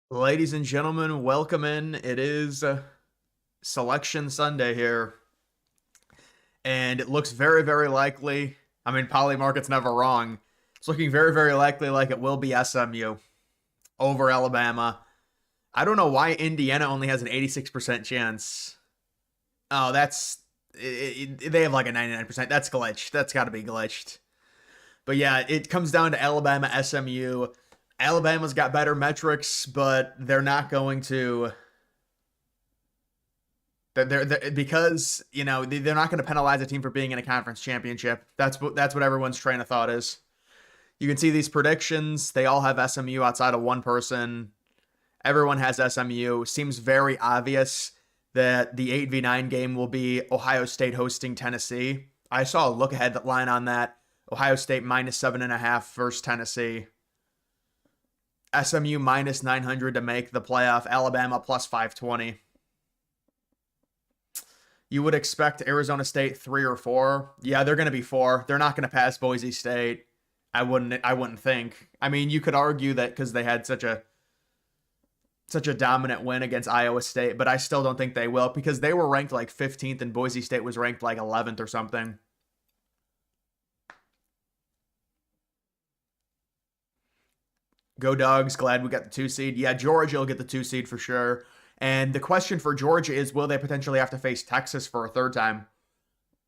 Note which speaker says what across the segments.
Speaker 1: Ladies and gentlemen, welcome in. It is Selection Sunday here, and it looks very, very likely. I mean, Polymarket's never wrong. It's looking very, very likely like it will be SMU over Alabama. I don't know why Indiana only has an 86% chance. Oh, they have like a 99%. That's glitched. That's got to be glitched. But yeah, it comes down to Alabama, SMU. Alabama's got better metrics, but they're not going to. They're because they're not going to penalize a team for being in a conference championship. That's what everyone's train of thought is. You can see these predictions; they all have SMU outside of one person. Everyone has SMU. Seems very obvious that the 8v9 game will be Ohio State hosting Tennessee. I saw a look ahead line on that. Ohio State -7.5 versus Tennessee. SMU -900 to make the playoff. Alabama +520. You would expect Arizona State 3 or 4. Yeah, they're going to be 4. They're not going to pass Boise State. I wouldn't think. I mean, you could argue that because they had such a dominant win against Iowa State, but I still don't think they will because they were ranked like 15th and Boise State was ranked like 11th or something. Go Dogs. Glad we got the 2 seed. Yeah, Georgia will get the 2 seed for sure. And the question for Georgia is, will they potentially have to face Texas for a third time?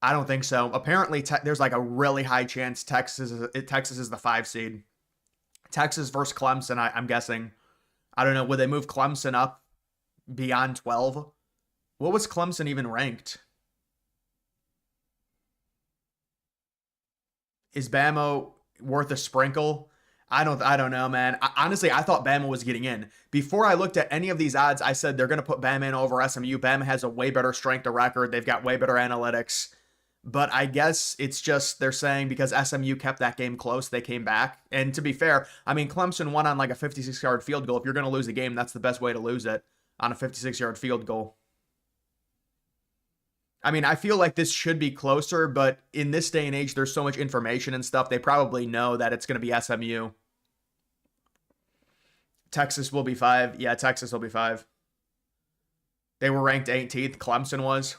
Speaker 1: I don't think so. Apparently, there's like a really high chance Texas is the 5 seed. Texas versus Clemson, I'm guessing. I don't know. Would they move Clemson up beyond 12? What was Clemson even ranked? Is Bama worth a sprinkle? I don't know, man. Honestly, I thought Bama was getting in. Before I looked at any of these odds, I said they're going to put Bama in over SMU. Bama has a way better strength of record. They've got way better analytics. But I guess it's just they're saying because SMU kept that game close, they came back. And to be fair, I mean, Clemson won on like a 56-yard field goal. If you're going to lose a game, that's the best way to lose it, on a 56-yard field goal. I mean, I feel like this should be closer, but in this day and age, there's so much information and stuff. They probably know that it's going to be SMU. Texas will be 5. Yeah, Texas will be 5. They were ranked 18th. Clemson was.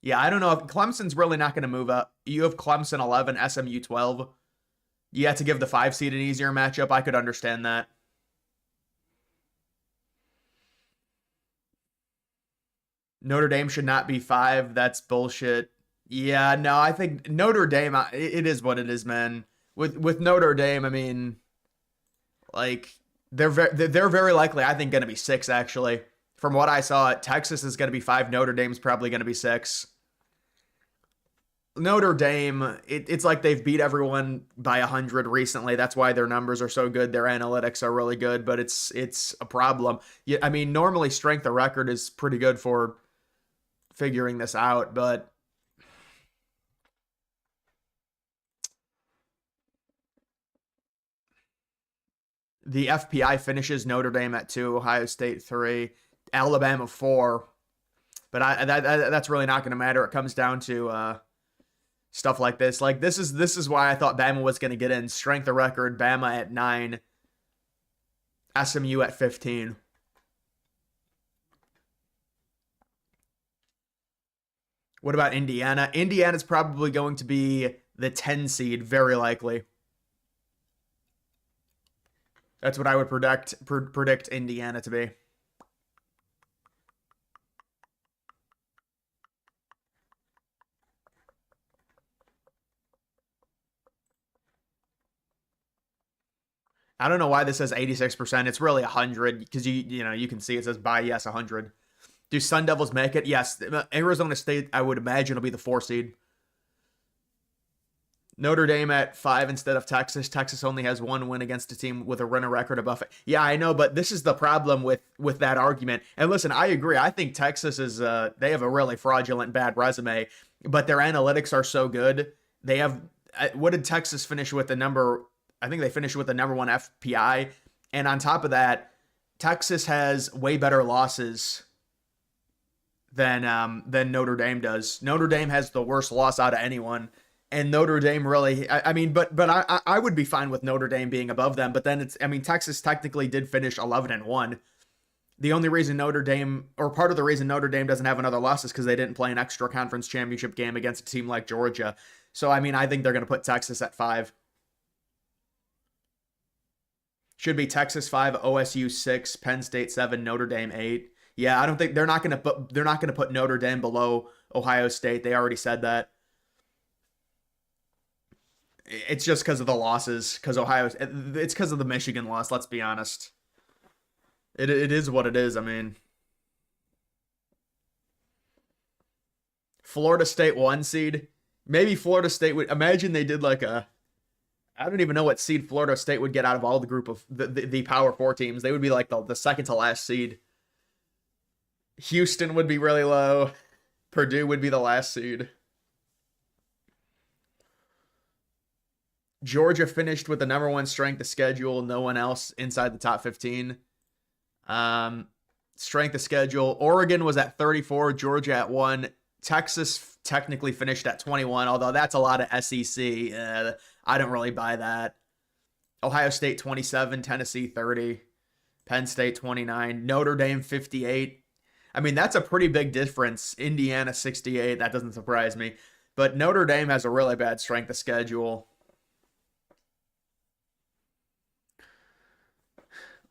Speaker 1: Yeah, I don't know if Clemson's really not going to move up. You have Clemson 11, SMU 12. You have to give the 5 seed an easier matchup. I could understand that. Notre Dame should not be 5. That's bullshit. Yeah, no, I think Notre Dame. It is what it is, man. With Notre Dame, I mean, like they're very likely. I think going to be 6 actually. From what I saw, Texas is going to be 5. Notre Dame's probably going to be 6. Notre Dame, it's like they've beat everyone by 100 recently. That's why their numbers are so good. Their analytics are really good, but it's a problem. Yeah, I mean, normally strength of record is pretty good for figuring this out, but the FPI finishes Notre Dame at 2, Ohio State 3, Alabama 4. But that's really not going to matter. It comes down to stuff like this. Like this is why I thought Bama was going to get in. Strength of record, Bama at 9, SMU at 15. What about Indiana? Indiana's probably going to be the 10 seed, very likely. That's what I would predict Indiana to be. I don't know why this says 86%. It's really 100 because you can see it says by yes 100. Do Sun Devils make it? Yes. Arizona State, I would imagine, will be the 4 seed. Notre Dame at 5 instead of Texas. Texas only has 1 win against a team with a winner record above it. Yeah, I know, but this is the problem with that argument. And listen, I agree. I think Texas is they have a really fraudulent bad resume, but their analytics are so good. They have what did Texas finish with the number? I think they finished with the number 1 FPI, and on top of that, Texas has way better losses than Notre Dame does. Notre Dame has the worst loss out of anyone And Notre Dame really, I mean, but I would be fine with Notre Dame being above them. But then it's, I mean, Texas technically did finish 11-1. The only reason Notre Dame, or part of the reason Notre Dame doesn't have another loss is because they didn't play an extra conference championship game against a team like Georgia. So, I mean, I think they're going to put Texas at 5. Should be Texas 5, OSU 6, Penn State 7, Notre Dame 8. Yeah, I don't think they're not going to put Notre Dame below Ohio State. They already said that. It's just because of the losses, because it's because of the Michigan loss, let's be honest. It is what it is. I mean, Florida State 1 seed. Maybe Florida State would, imagine they did like a, I don't even know what seed Florida State would get out of all the group of the Power 4 teams. They would be like the second to last seed. Houston would be really low. Purdue would be the last seed. Georgia finished with the number 1 strength of schedule. No one else inside the top 15. Strength of schedule. Oregon was at 34. Georgia at 1. Texas technically finished at 21, although that's a lot of SEC. I don't really buy that. Ohio State 27. Tennessee 30. Penn State 29. Notre Dame 58. I mean, that's a pretty big difference. Indiana 68. That doesn't surprise me. But Notre Dame has a really bad strength of schedule.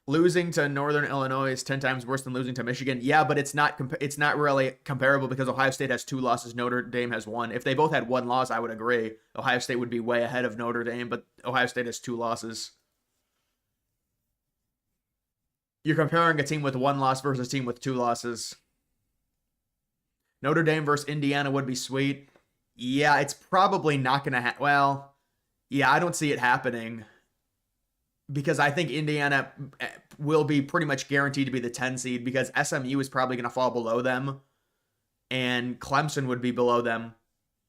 Speaker 1: Losing to Northern Illinois is 10 times worse than losing to Michigan. Yeah, but it's not really comparable because Ohio State has 2 losses, Notre Dame has 1. If they both had 1 loss, I would agree. Ohio State would be way ahead of Notre Dame, but Ohio State has 2 losses. You're comparing a team with 1 loss versus a team with 2 losses. Notre Dame versus Indiana would be sweet. Yeah, it's probably not going to happen. Well, yeah, I don't see it happening, because I think Indiana will be pretty much guaranteed to be the 10 seed, because SMU is probably going to fall below them and Clemson would be below them.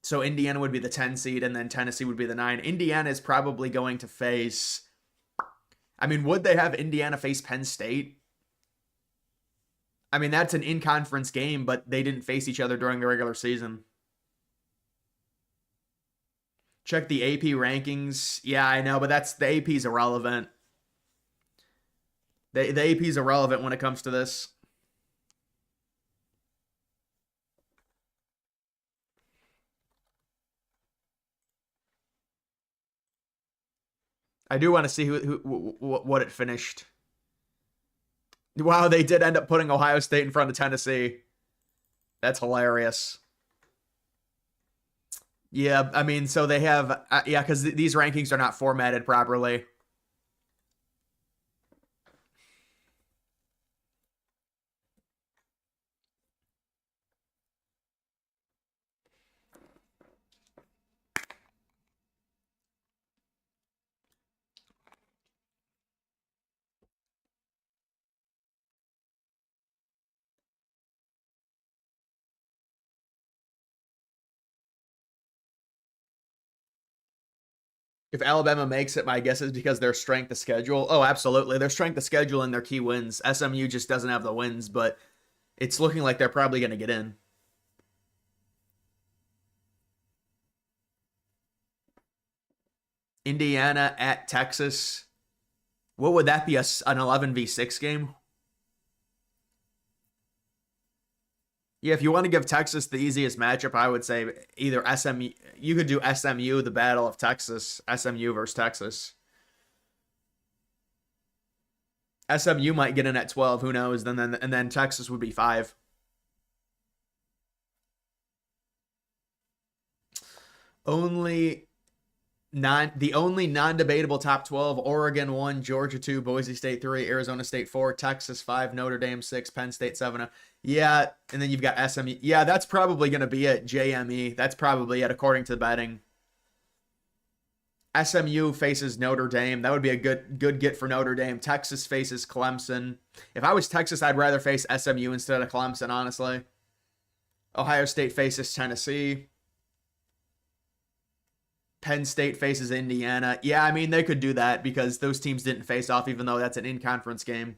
Speaker 1: So Indiana would be the 10 seed and then Tennessee would be the 9. Indiana is probably going to face, I mean, would they have Indiana face Penn State? I mean, that's an in-conference game, but they didn't face each other during the regular season. Check the AP rankings. Yeah, I know, but the AP's irrelevant. The AP's irrelevant when it comes to this. I do want to see what it finished. Wow, they did end up putting Ohio State in front of Tennessee. That's hilarious. Yeah, I mean, so they have, yeah, because these rankings are not formatted properly. If Alabama makes it, my guess is because their strength of schedule. Oh, absolutely. Their strength of schedule and their key wins. SMU just doesn't have the wins, but it's looking like they're probably going to get in. Indiana at Texas. What would that be? An 11v6 game? Yeah, if you want to give Texas the easiest matchup, I would say either SMU. You could do SMU, the Battle of Texas. SMU versus Texas. SMU might get in at 12. Who knows? And then Texas would be 5. The only non-debatable top 12: Oregon 1, Georgia 2, Boise State 3, Arizona State 4, Texas 5, Notre Dame 6, Penn State 7. Yeah, and then you've got SMU. Yeah, that's probably going to be it. JME. That's probably it according to the betting. SMU faces Notre Dame. That would be a good get for Notre Dame. Texas faces Clemson. If I was Texas, I'd rather face SMU instead of Clemson, honestly. Ohio State faces Tennessee. Penn State faces Indiana. Yeah, I mean, they could do that because those teams didn't face off, even though that's an in-conference game.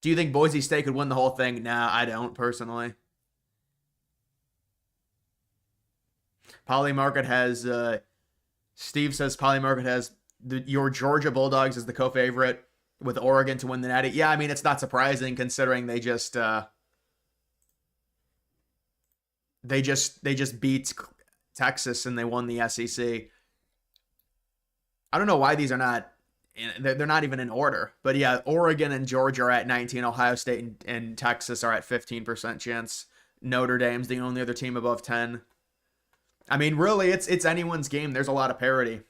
Speaker 1: Do you think Boise State could win the whole thing? Nah, I don't, personally. Polymarket has Steve says Polymarket has your Georgia Bulldogs as the co-favorite with Oregon to win the Natty. Yeah, I mean it's not surprising considering they just beat Texas and they won the SEC. I don't know why these are not. They're not even in order. But yeah, Oregon and Georgia are at 19. Ohio State and Texas are at 15% chance. Notre Dame's the only other team above 10. I mean, really, it's anyone's game. There's a lot of parity.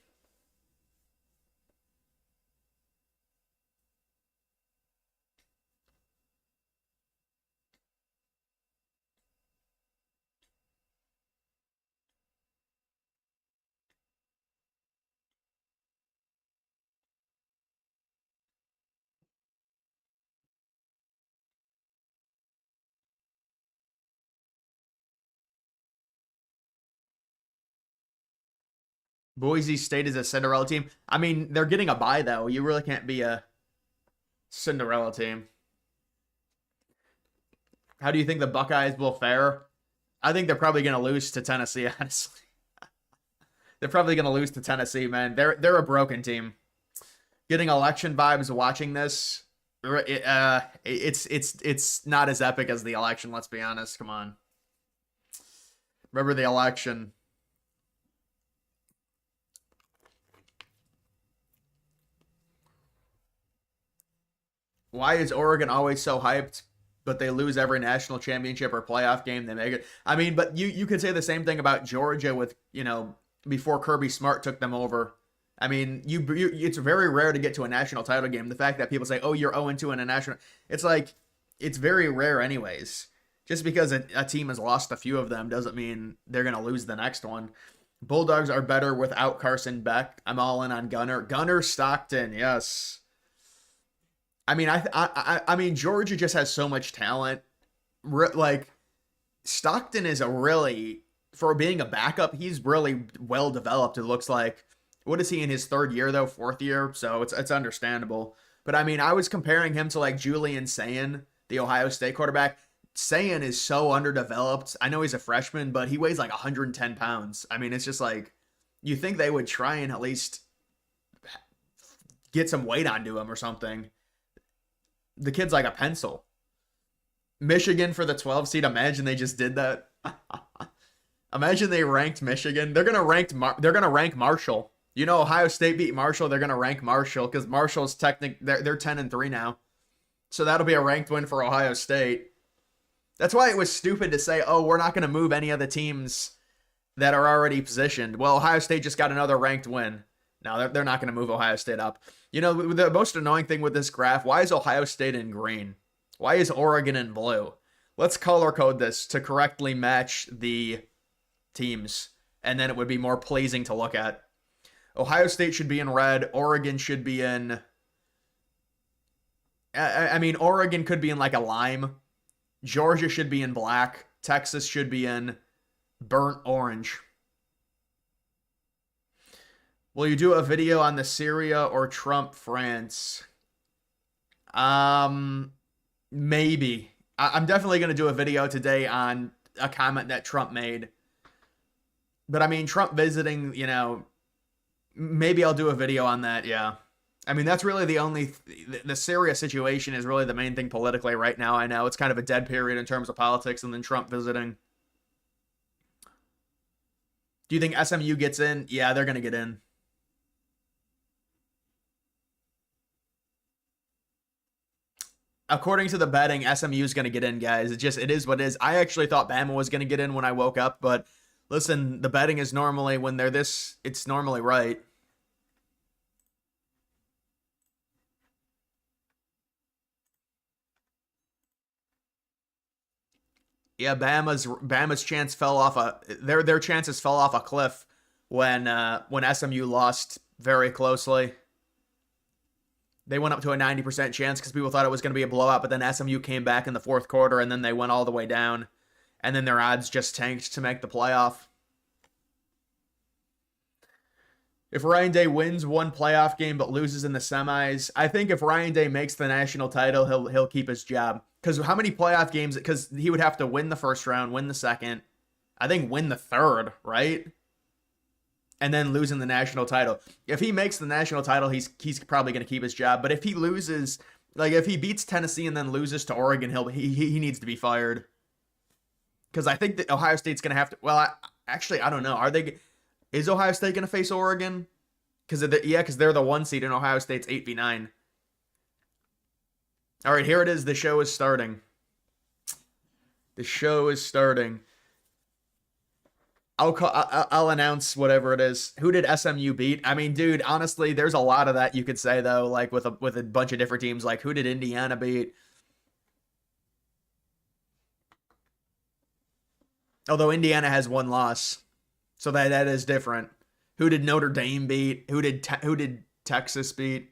Speaker 1: Boise State is a Cinderella team. I mean, they're getting a bye though. You really can't be a Cinderella team. How do you think the Buckeyes will fare? I think they're probably going to lose to Tennessee. Honestly, they're probably going to lose to Tennessee. Man, they're a broken team. Getting election vibes watching this. It's not as epic as the election. Let's be honest. Come on. Remember the election. Why is Oregon always so hyped, but they lose every national championship or playoff game they make it? I mean, but you could say the same thing about Georgia with, before Kirby Smart took them over. I mean, it's very rare to get to a national title game. The fact that people say, "Oh, you're 0-2 in a national," it's like it's very rare, anyways. Just because a team has lost a few of them doesn't mean they're gonna lose the next one. Bulldogs are better without Carson Beck. I'm all in on Gunner. Gunner Stockton, yes. I mean, I mean, Georgia just has so much talent. Like Stockton is a really, for being a backup, he's really well developed. It looks like. What is he in his third year though? Fourth year, so it's understandable. But I mean, I was comparing him to like Julian Sayin, the Ohio State quarterback. Sayin is so underdeveloped. I know he's a freshman, but he weighs like 110 pounds. I mean, it's just like you think they would try and at least get some weight onto him or something. The kid's like a pencil. Michigan for the 12 seed. Imagine they just did that. Imagine they ranked Michigan. They're gonna rank Marshall. Ohio State beat Marshall. They're gonna rank Marshall because Marshall's they're 10-3 now. So that'll be a ranked win for Ohio State. That's why it was stupid to say, "Oh, we're not gonna move any of the teams that are already positioned." Well, Ohio State just got another ranked win. No, they're not gonna move Ohio State up. The most annoying thing with this graph, why is Ohio State in green? Why is Oregon in blue? Let's color code this to correctly match the teams, and then it would be more pleasing to look at. Ohio State should be in red. Oregon should be in... I mean, Oregon could be in like a lime. Georgia should be in black. Texas should be in burnt orange. Will you do a video on the Syria or Trump France? Maybe. I'm definitely going to do a video today on a comment that Trump made. But I mean, Trump visiting, maybe I'll do a video on that, yeah. I mean, that's really the Syria situation is really the main thing politically right now. I know it's kind of a dead period in terms of politics, and then Trump visiting. Do you think SMU gets in? Yeah, they're going to get in. According to the betting, SMU is going to get in, guys. It is what it is. I actually thought Bama was going to get in when I woke up, but listen, the betting is normally, when they're this, it's normally right. Yeah, Bama's chance fell off their chances fell off a cliff when SMU lost very closely. They went up to a 90% chance because people thought it was going to be a blowout, but then SMU came back in the fourth quarter, and then they went all the way down. And then their odds just tanked to make the playoff. If Ryan Day wins one playoff game but loses in the semis, I think if Ryan Day makes the national title, he'll keep his job. Because how many playoff games? Because he would have to win the first round, win the second, I think win the third, right? And then losing the national title. If he makes the national title, he's probably going to keep his job. But if he loses, like if he beats Tennessee and then loses to Oregon, he needs to be fired. Because I think that Ohio State's going to have to. Well, actually, I don't know. Are they? Is Ohio State going to face Oregon? Because because they're the 1 seed and Ohio State's 8v9. All right, here it is. The show is starting. The show is starting. I'll announce whatever it is. Who did SMU beat? I mean, dude, honestly, there's a lot of that you could say though, like with a bunch of different teams. Like who did Indiana beat? Although Indiana has one loss, so that is different. Who did Notre Dame beat? Who did Texas beat?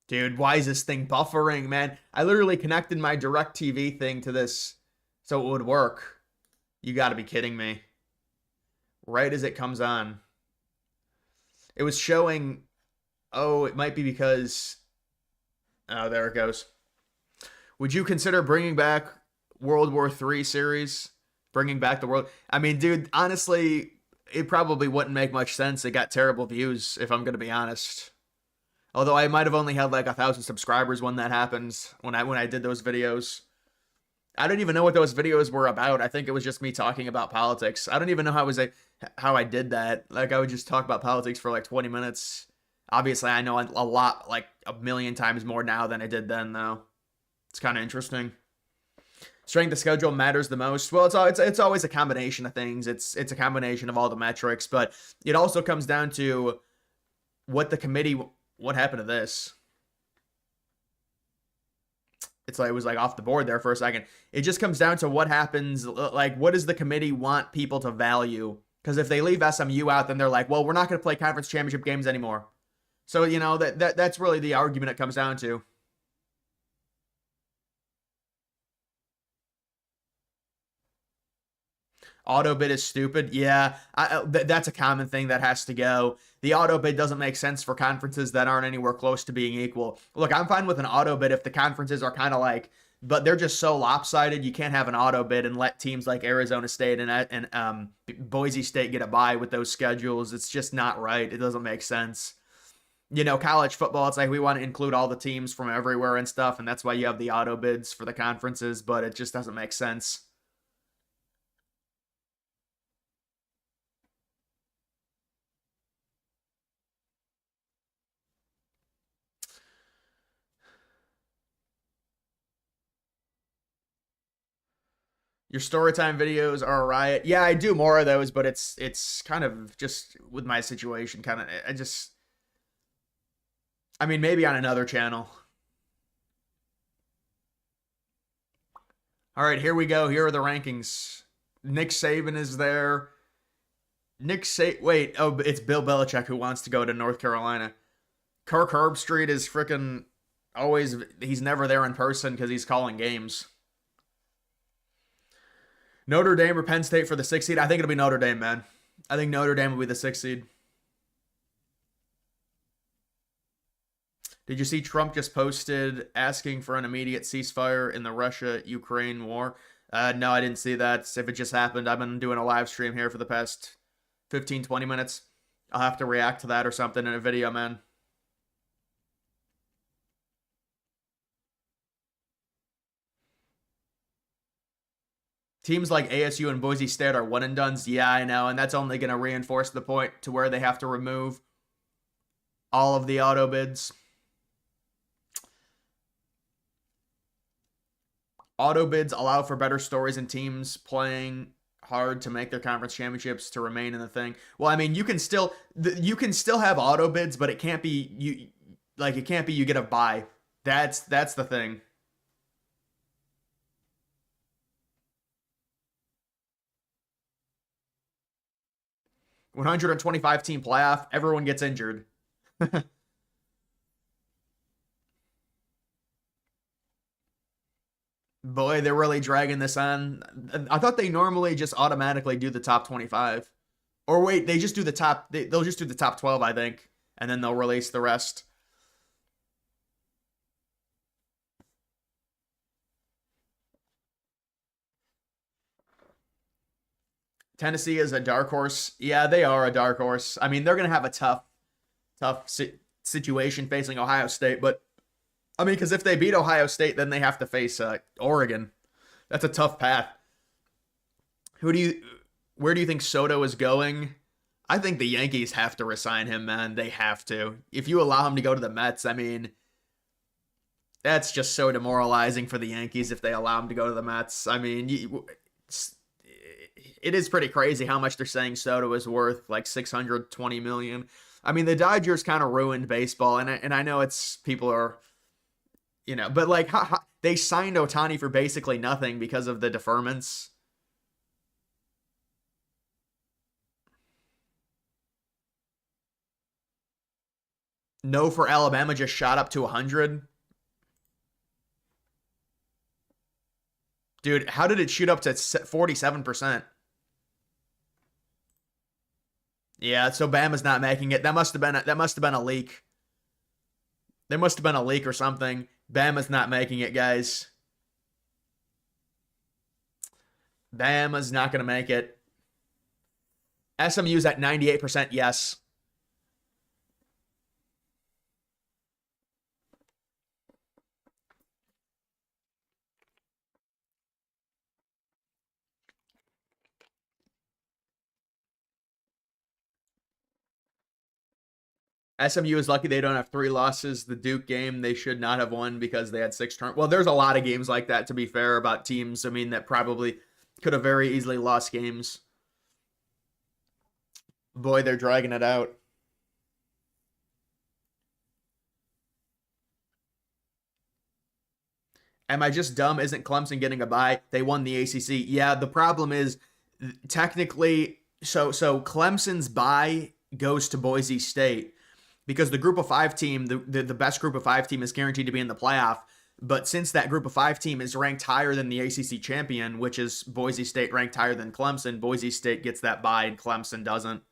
Speaker 1: Dude, why is this thing buffering, man? I literally connected my DirecTV thing to this so it would work. You got to be kidding me. Right as it comes on. It was showing, oh, it might be because, oh, there it goes. Would you consider bringing back World War III series? Bringing back the world? I mean, dude, honestly, it probably wouldn't make much sense. It got terrible views, if I'm going to be honest. Although I might have only had like 1,000 subscribers when that happened, when I did those videos. I don't even know what those videos were about. I think it was just me talking about politics. I don't even know how I did that. Like I would just talk about politics for like 20 minutes. Obviously, I know a lot, like a million times more now than I did then, though. It's kind of interesting. Strength of schedule matters the most. Well, it's always a combination of things. It's a combination of all the metrics, but it also comes down to what the committee. What happened to this? It's like it was like off the board there for a second. It just comes down to what happens. Like, what does the committee want people to value? Because if they leave SMU out, then they're like, well, we're not going to play conference championship games anymore. So that's really the argument it comes down to. Auto bid is stupid. Yeah, that's a common thing that has to go. The auto bid doesn't make sense for conferences that aren't anywhere close to being equal. Look, I'm fine with an auto bid if the conferences are kind of like, but they're just so lopsided. You can't have an auto bid and let teams like Arizona State and Boise State get a bye with those schedules. It's just not right. It doesn't make sense. College football, it's like we want to include all the teams from everywhere and stuff, and that's why you have the auto bids for the conferences, but it just doesn't make sense. Your storytime videos are a riot. Yeah, I do more of those, but it's kind of just with my situation, kind of. I mean, maybe on another channel. All right, here we go. Here are the rankings. Nick Saban is there. Wait, oh, it's Bill Belichick who wants to go to North Carolina. Kirk Herbstreit is freaking always. He's never there in person because he's calling games. Notre Dame or Penn State for the 6th seed? I think it'll be Notre Dame, man. I think Notre Dame will be the 6th seed. Did you see Trump just posted asking for an immediate ceasefire in the Russia-Ukraine war? No, I didn't see that. If it just happened, I've been doing a live stream here for the past 15, 20 minutes. I'll have to react to that or something in a video, man. Teams like ASU and Boise State are one and dones. Yeah, I know, and that's only going to reinforce the point to where they have to remove all of the auto bids. Auto bids allow for better stories and teams playing hard to make their conference championships to remain in the thing. Well, I mean, you can still have auto bids, but it can't be you get a buy. That's the thing. 125 team playoff, everyone gets injured. Boy, they're really dragging this on. I thought they normally just automatically do the top 25. Or wait, they just do the top they'll just do the top 12, I think, and then they'll release the rest. Tennessee is a dark horse. Yeah, they are a dark horse. I mean, they're going to have a tough situation facing Ohio State, but I mean, because if they beat Ohio State, then they have to face Oregon. That's a tough path. Who do you, where do you think Soto is going? I think the Yankees have to resign him, man. They have to. If you allow him to go to the Mets, I mean, that's just so demoralizing for the Yankees if they allow him to go to the Mets. I mean, it is pretty crazy how much they're saying Soto is worth, like 620 million. I mean, the Dodgers kind of ruined baseball, and I know it's people are, but like they signed Otani for basically nothing because of the deferments. No for Alabama just shot up to 100. Dude, how did it shoot up to 47%? Yeah, so Bama's not making it. That must have been a leak. There must have been a leak or something. Bama's not making it, guys. Bama's not going to make it. SMU's at 98%, yes. SMU is lucky they don't have three losses. The Duke game they should not have won because they had six turn. Well, there's a lot of games like that, to be fair, about teams. I mean, that probably could have very easily lost games. Boy, they're dragging it out. Am I just dumb? Isn't Clemson getting a bye? They won the ACC. Yeah, the problem is technically so Clemson's bye goes to Boise State because the group of five team, the best group of five team is guaranteed to be in the playoff. But since that group of five team is ranked higher than the ACC champion, which is Boise State ranked higher than Clemson, Boise State gets that bye and Clemson doesn't.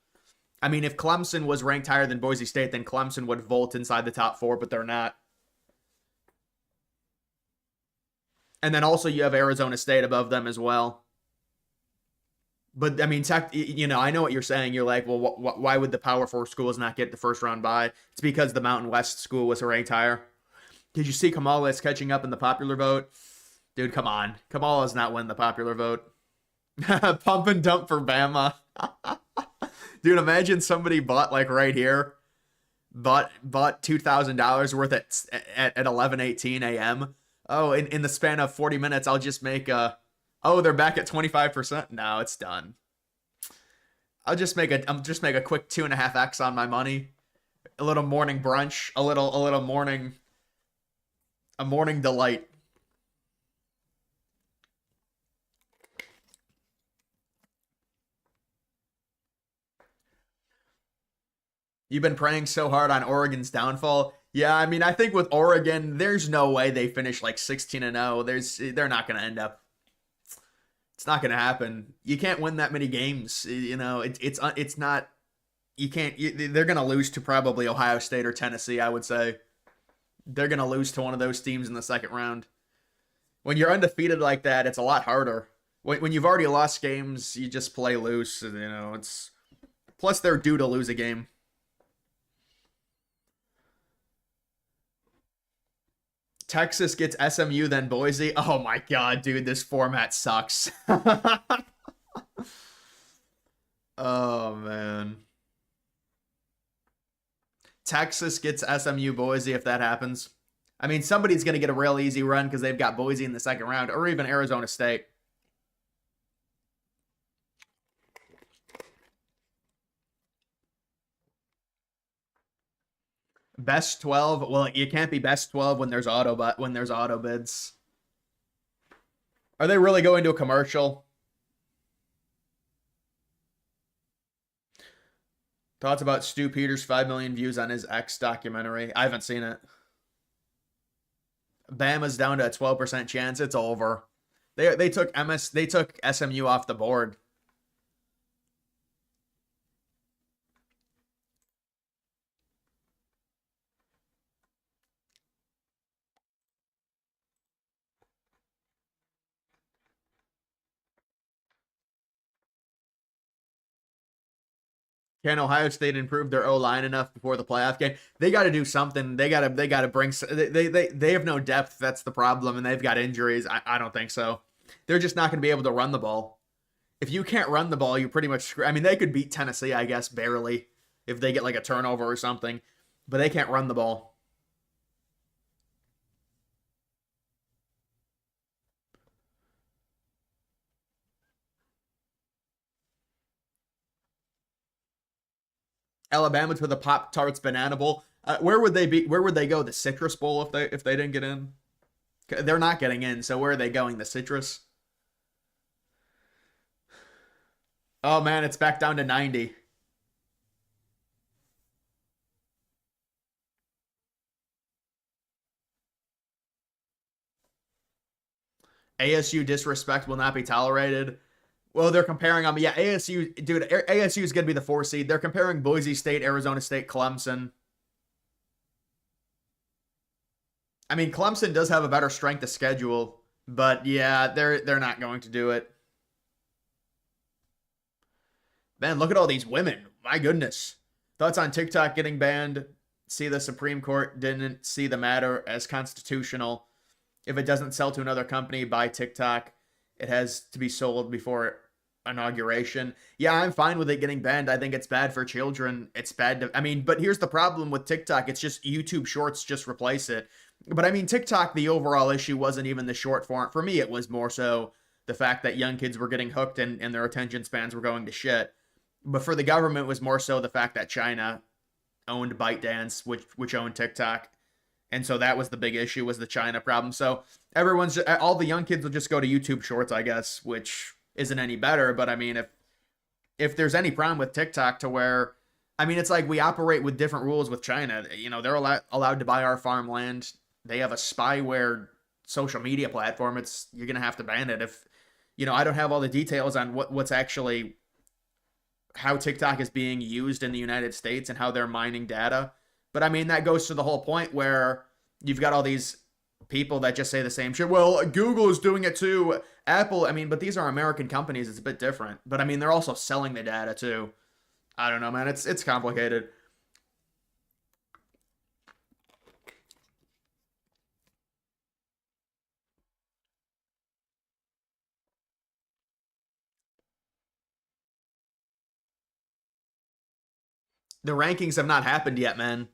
Speaker 1: I mean, if Clemson was ranked higher than Boise State, then Clemson would vault inside the top four, but they're not. And then also you have Arizona State above them as well. But I mean, I know what you're saying. You're like, well, why would the Power Four schools not get the first round bye? It's because the Mountain West school was ranked higher. Did you see Kamala is catching up in the popular vote? Dude, come on. Kamala's not winning the popular vote. Pump and dump for Bama. Dude, imagine somebody bought like right here, bought $2,000 worth at 11:18 a.m. Oh, in the span of 40 minutes, I'll just make oh, they're back at 25%. No, it's done. I'll just make a quick 2.5x on my money. A little morning brunch, a little morning delight. You've been praying so hard on Oregon's downfall. Yeah, I mean, I think with Oregon, there's no way they finish like 16-0. They're not going to end up. It's not going to happen. You can't win that many games. It's not. You can't. They're going to lose to probably Ohio State or Tennessee. I would say they're going to lose to one of those teams in the second round. When you're undefeated like that, it's a lot harder. When you've already lost games, you just play loose. It's plus they're due to lose a game. Texas gets SMU, then Boise. Oh my god, dude, this format sucks. Oh man. Texas gets SMU, Boise if that happens. I mean, somebody's going to get a real easy run because they've got Boise in the second round, or even Arizona State. Best 12. Well, you can't be best 12 when there's auto bids. Are they really going to a commercial? Thoughts about Stu Peters' 5 million views on his X documentary. I haven't seen it. Bama's down to a 12% chance. It's over. They took SMU off the board. Can Ohio State improve their O line enough before the playoff game? They got to do something. They got to bring. They have no depth. That's the problem, and they've got injuries. I don't think so. They're just not going to be able to run the ball. If you can't run the ball, you pretty much. I mean, they could beat Tennessee, I guess, barely if they get like a turnover or something, but they can't run the ball. Alabama to the Pop Tarts Banana Bowl. Where would they be? Where would they go? The Citrus Bowl if they didn't get in. They're not getting in. So where are they going? The Citrus. Oh man, it's back down to 90. ASU disrespect will not be tolerated. Well, they're comparing them. Yeah, ASU, dude. ASU is going to be the 4 seed. They're comparing Boise State, Arizona State, Clemson. I mean, Clemson does have a better strength of schedule, but yeah, they're not going to do it. Man, look at all these women. My goodness. Thoughts on TikTok getting banned? See, the Supreme Court didn't see the matter as constitutional. If it doesn't sell to another company by TikTok, it has to be sold before inauguration. Yeah, I'm fine with it getting banned. I think it's bad for children. It's bad to, I mean, but here's the problem with TikTok. It's just YouTube Shorts just replace it. But I mean, TikTok, the overall issue wasn't even the short form. For me, it was more so the fact that young kids were getting hooked and their attention spans were going to shit. But for the government, it was more so the fact that China owned ByteDance, which owned TikTok. And so that was the big issue, was the China problem. So all the young kids will just go to YouTube Shorts, I guess, which isn't any better. But I mean, if there's any problem with TikTok to where, I mean, it's like we operate with different rules with China. You know, they're allowed to buy our farmland. They have a spyware social media platform. You're gonna have to ban it. If I don't have all the details on what's actually how TikTok is being used in the United States and how they're mining data. But I mean, that goes to the whole point where you've got all these people that just say the same shit. Well, Google is doing it too. Apple, I mean, but these are American companies. It's a bit different. But I mean, they're also selling the data too. I don't know, man. It's complicated. The rankings have not happened yet, man.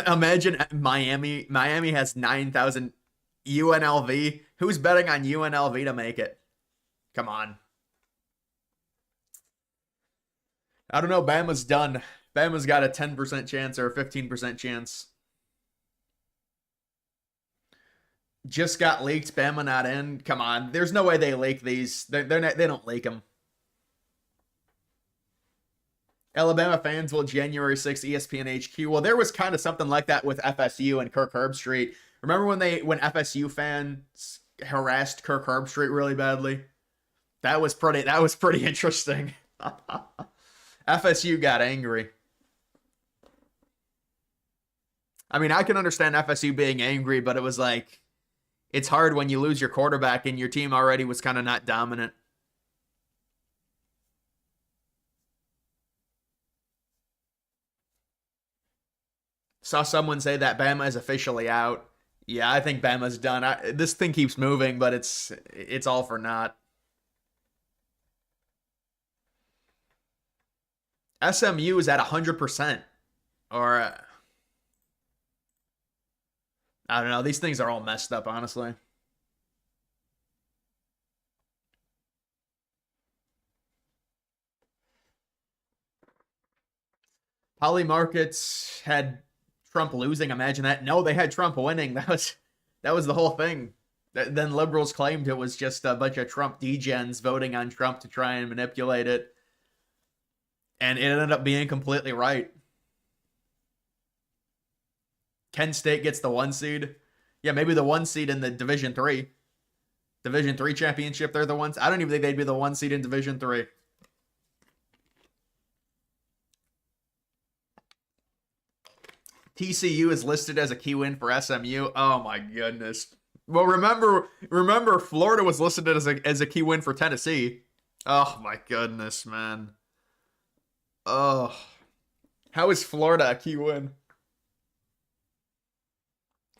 Speaker 1: Imagine Miami. Miami has 9,000. UNLV. Who's betting on UNLV to make it? Come on. I don't know. Bama's done. Bama's got a 10% chance or a 15% chance. Just got leaked. Bama not in. Come on. There's no way they leak these. They're not, they don't leak them. Alabama fans will January 6th ESPN HQ. Well, there was kind of something like that with FSU and Kirk Herbstreit. Remember when FSU fans harassed Kirk Herbstreit really badly? That was pretty interesting. FSU got angry. I mean, I can understand FSU being angry, but it was like it's hard when you lose your quarterback and your team already was kind of not dominant. Saw someone say that Bama is officially out. Yeah, I think Bama's done. This thing keeps moving, but it's all for naught. SMU is at 100%. Or I don't know. These things are all messed up, honestly. Poly markets had Trump losing. Imagine that. No, they had Trump winning. That was the whole thing. Then liberals claimed it was just a bunch of Trump degens voting on Trump to try and manipulate it, and it ended up being completely right. Kent State gets the 1 seed. Yeah, maybe the 1 seed in the Division 3 championship. They're the ones. I don't even think they'd be the 1 seed in Division 3. TCU is listed as a key win for SMU. Oh my goodness. Well, remember, Florida was listed as a key win for Tennessee. Oh my goodness, man. Oh, how is Florida a key win?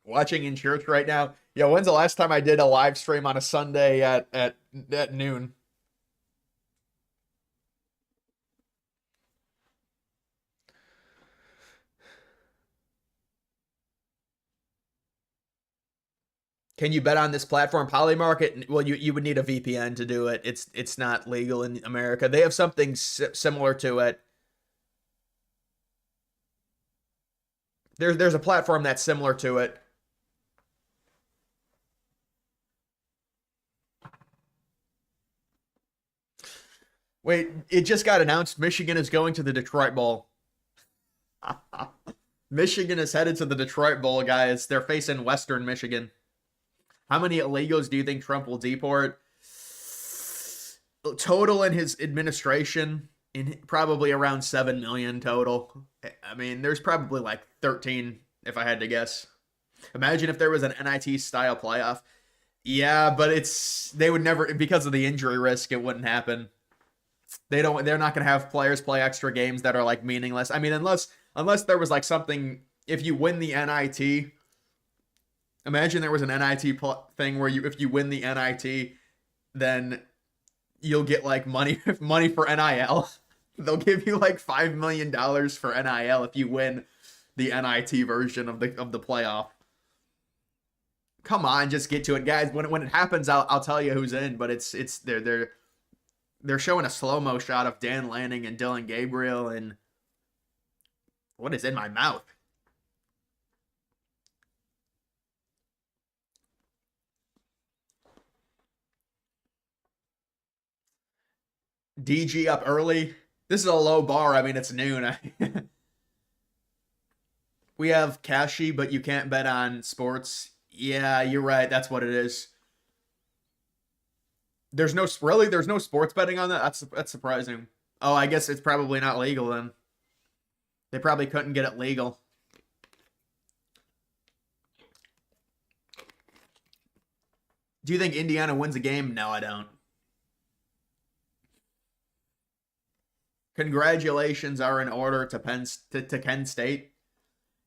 Speaker 1: Watching in church right now. Yeah, when's the last time I did a live stream on a Sunday at noon? Can you bet on this platform Polymarket? Well, you would need a VPN to do it. It's not legal in America. They have something similar to it. There's a platform that's similar to it. Wait, it just got announced Michigan is going to the Detroit Bowl. Michigan is headed to the Detroit Bowl, guys. They're facing Western Michigan. How many illegals do you think Trump will deport? Total in his administration, in probably around 7 million total. I mean, there's probably like 13 if I had to guess. Imagine if there was an NIT style playoff. Yeah, but they would never, because of the injury risk, it wouldn't happen. They're not going to have players play extra games that are like meaningless. I mean, unless there was like something, if you win the NIT, imagine there was an NIT thing where if you win the NIT, then you'll get like money for NIL. They'll give you like $5 million for NIL if you win the NIT version of the playoff. Come on, just get to it, guys. When it happens, I'll tell you who's in. But it's they're showing a slow-mo shot of Dan Lanning and Dylan Gabriel, and what is in my mouth? DG up early. This is a low bar. I mean, it's noon. We have Kashi, but you can't bet on sports. Yeah, you're right. That's what it is. There's no sports betting on that. That's surprising. Oh, I guess it's probably not legal then. They probably couldn't get it legal. Do you think Indiana wins a game? No, I don't. Congratulations are in order to to Kent State.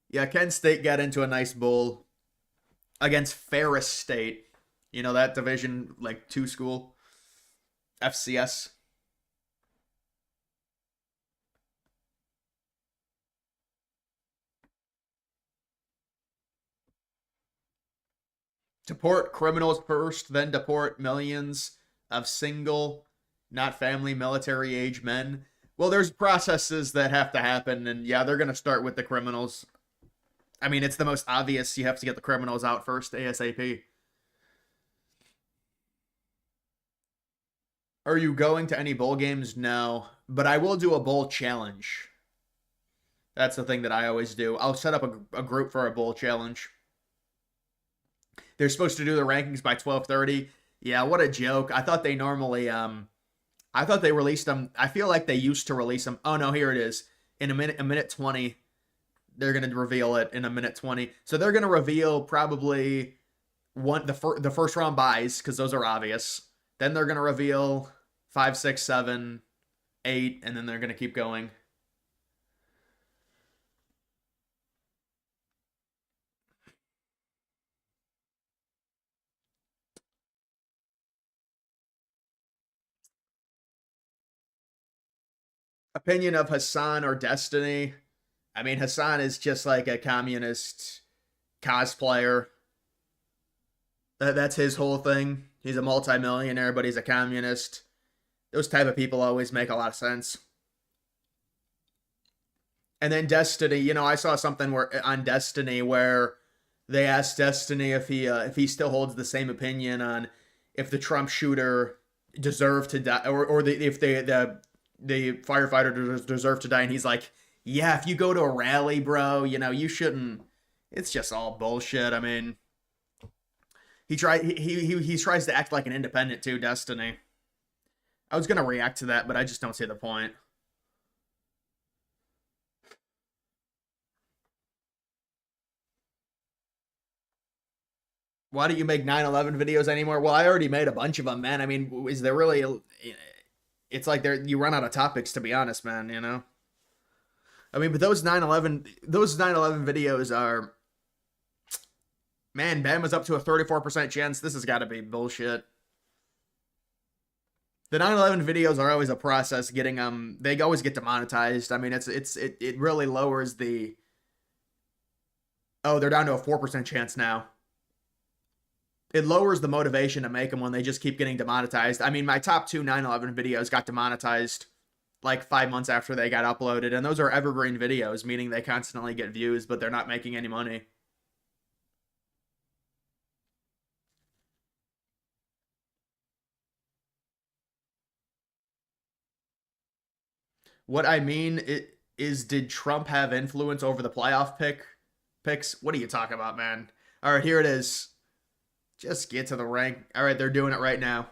Speaker 1: Yeah, Kent State got into a nice bowl against Ferris State. You know that Division like 2 school, FCS. Deport criminals first, then deport millions of single, not family, military age men. Well, there's processes that have to happen, and yeah, they're going to start with the criminals. I mean, it's the most obvious. You have to get the criminals out first, ASAP. Are you going to any bowl games? No, but I will do a bowl challenge. That's the thing that I always do. I'll set up a group for a bowl challenge. They're supposed to do the rankings by 12:30. Yeah, what a joke. I thought they normally I thought they released them. I feel like they used to release them. Oh no, here it is. In a minute 20, they're going to reveal it in a minute 20. So they're going to reveal probably the first round buys cuz those are obvious. Then they're going to reveal 5, 6, 7, 8, and then they're going to keep going. Opinion of Hassan or Destiny. I mean, Hassan is just like a communist cosplayer. That's his whole thing. He's a multimillionaire, but he's a communist. Those type of people always make a lot of sense. And then Destiny, I saw something where on Destiny where they asked Destiny if he still holds the same opinion on if the Trump shooter deserved to die, or if the firefighter deserved to die, and he's like, yeah, if you go to a rally, bro, you shouldn't. It's just all bullshit. I mean, he tries to act like an independent too. Destiny. I was gonna react to that, but I just don't see the point. Why don't you make 9/11 videos anymore? Well, I already made a bunch of them, man. I mean, is there really? It's like you run out of topics, to be honest, man. I mean, but those 9/11 videos are, man, Bama's up to a 34% chance. This has got to be bullshit. The 9/11 videos are always a process getting they always get demonetized. I mean, it really lowers the, oh, they're down to a 4% chance now. It lowers the motivation to make them when they just keep getting demonetized. I mean, my top two 9/11 videos got demonetized like 5 months after they got uploaded, and those are evergreen videos, meaning they constantly get views, but they're not making any money. What I mean is, did Trump have influence over the playoff picks? What are you talking about, man? All right, here it is. Just get to the rank. All right, they're doing it right now.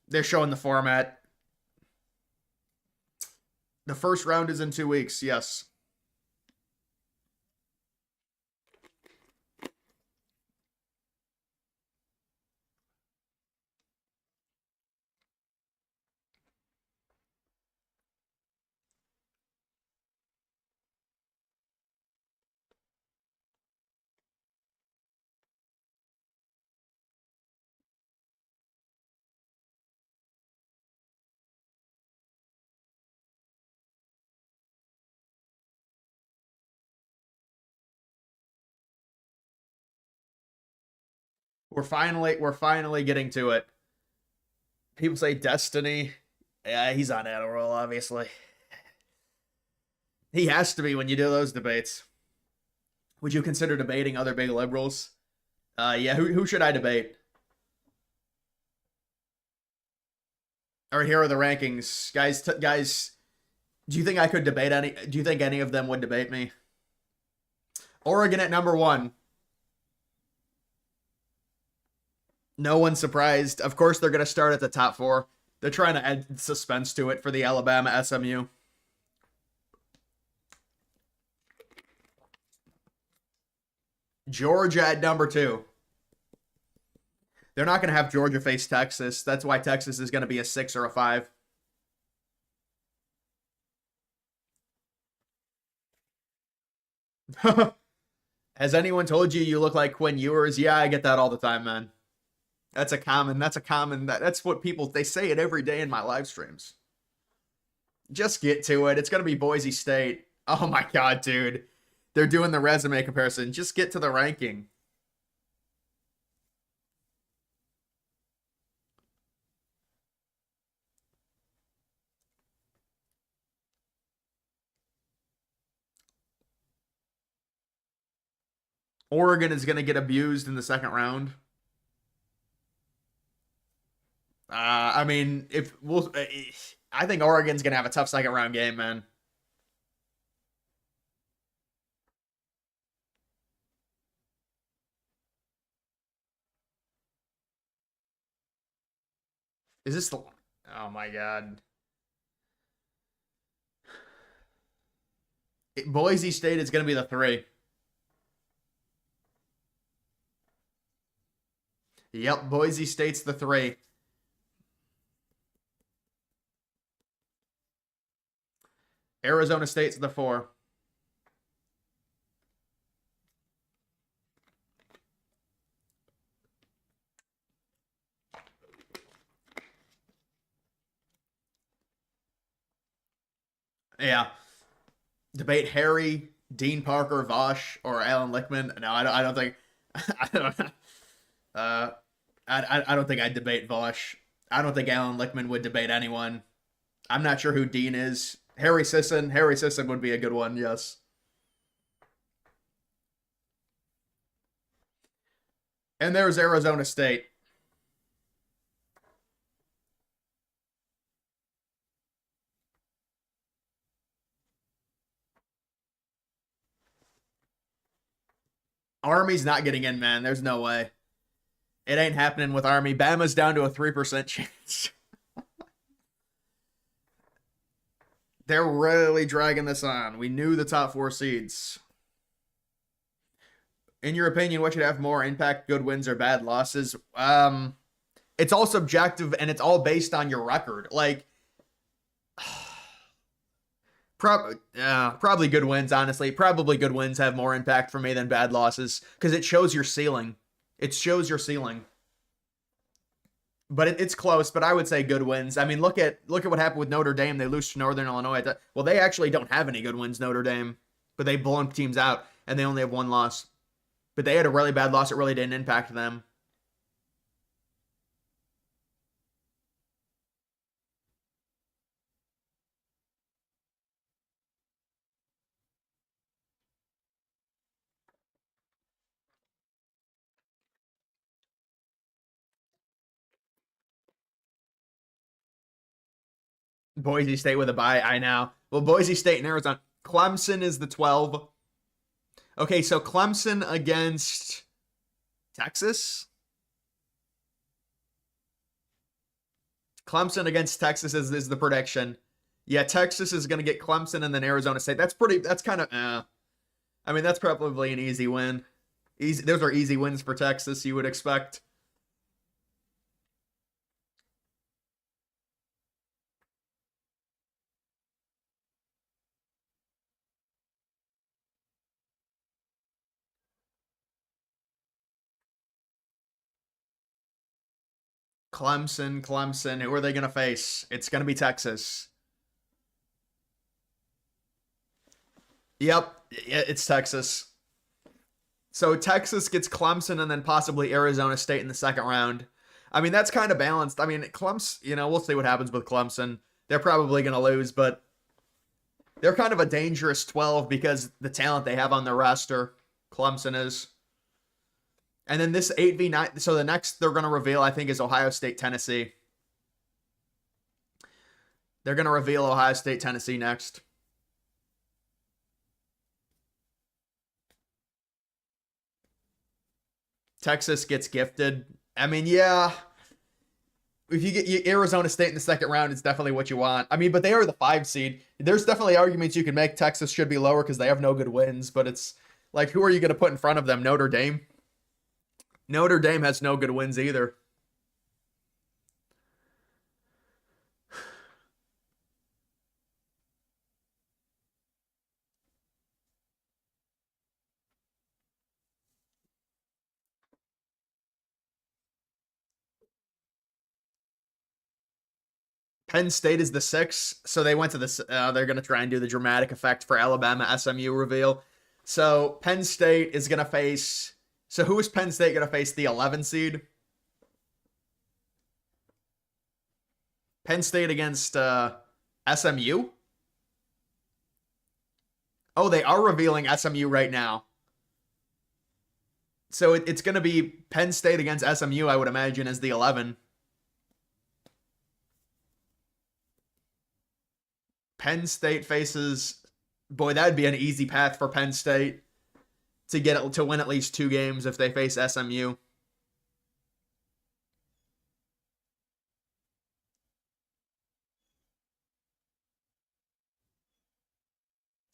Speaker 1: They're showing the format. The first round is in 2 weeks. Yes. We're finally getting to it. People say Destiny. Yeah, he's on Adderall, obviously. He has to be when you do those debates. Would you consider debating other big liberals? Yeah. Who should I debate? All right, here are the rankings, guys. Guys, do you think I could debate any? Do you think any of them would debate me? Oregon at number one. No one's surprised. Of course, they're going to start at the top four. They're trying to add suspense to it for the Alabama SMU. Georgia at number two. They're not going to have Georgia face Texas. That's why Texas is going to be a 6 or a 5. Has anyone told you you look like Quinn Ewers? Yeah, I get that all the time, man. That's what people, they say it every day in my live streams. Just get to it. It's going to be Boise State. Oh my God, dude. They're doing the resume comparison. Just get to the ranking. Oregon is going to get abused in the second round. I mean, if we'll, I think Oregon's going to have a tough second round game, man. Is this the, oh my God. Boise State is going to be the 3. Yep, Boise State's the 3. Arizona State's the 4. Yeah. Debate Harry, Dean Parker, Vosh, or Alan Lichtman. No, I don't think. I don't. Uh, I don't think I'd debate Vosh. I don't think Alan Lichtman would debate anyone. I'm not sure who Dean is. Harry Sisson. Harry Sisson would be a good one. Yes. And there's Arizona State. Army's not getting in, man. There's no way. It ain't happening with Army. Bama's down to a 3% chance. They're really dragging this on. We knew the top 4 seeds. In your opinion, what should have more impact, good wins or bad losses? It's all subjective and it's all based on your record. Like, Probably good wins, honestly. Probably good wins have more impact for me than bad losses because it shows your ceiling. It shows your ceiling. But it's close. But I would say good wins. I mean, look at what happened with Notre Dame. They lose to Northern Illinois. Well, they actually don't have any good wins, Notre Dame, but they blown teams out and they only have one loss. But they had a really bad loss. It really didn't impact them. Boise State with a bye. I know. Well, Boise State and Arizona. Clemson is the 12. Okay, so Clemson against Texas. Clemson against Texas is the prediction. Yeah, Texas is going to get Clemson and then Arizona State. That's kind of, I mean, that's probably an easy win. Easy, those are easy wins for Texas, you would expect. Clemson. Who are they going to face? It's going to be Texas. Yep, it's Texas. So Texas gets Clemson and then possibly Arizona State in the second round. I mean, that's kind of balanced. I mean, Clemson, we'll see what happens with Clemson. They're probably going to lose, but they're kind of a dangerous 12 because the talent they have on their roster, Clemson is. And then this 8v9, so the next they're going to reveal, I think, is Ohio State, Tennessee. They're going to reveal Ohio State, Tennessee next. Texas gets gifted. I mean, yeah, if you get Arizona State in the second round, it's definitely what you want. I mean, but they are the 5 seed. There's definitely arguments you can make. Texas should be lower because they have no good wins, but it's like, who are you going to put in front of them? Notre Dame? Notre Dame has no good wins either. Penn State is the 6, so they went to this. They're going to try and do the dramatic effect for Alabama SMU reveal. So Penn State is going to face. So who is Penn State going to face? The 11 seed. Penn State against SMU. Oh, they are revealing SMU right now. So it's going to be Penn State against SMU, I would imagine, as the 11. Penn State faces. Boy, that would be an easy path for Penn State to get to win at least 2 games if they face SMU.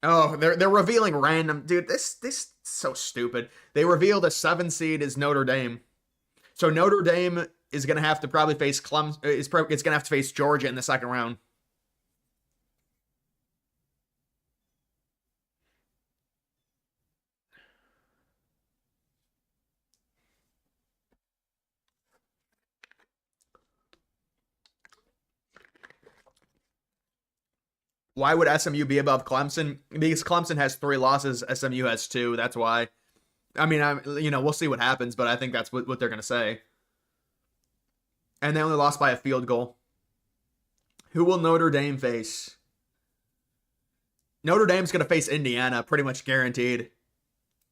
Speaker 1: Oh, they're revealing random, dude. This is so stupid. They revealed a 7 seed is Notre Dame. So Notre Dame is gonna have to probably face Clemson. It's gonna have to face Georgia in the second round. Why would SMU be above Clemson? Because Clemson has 3 losses, SMU has 2. That's why. I mean, we'll see what happens, but I think that's what they're gonna say. And they only lost by a field goal. Who will Notre Dame face? Notre Dame's gonna face Indiana, pretty much guaranteed.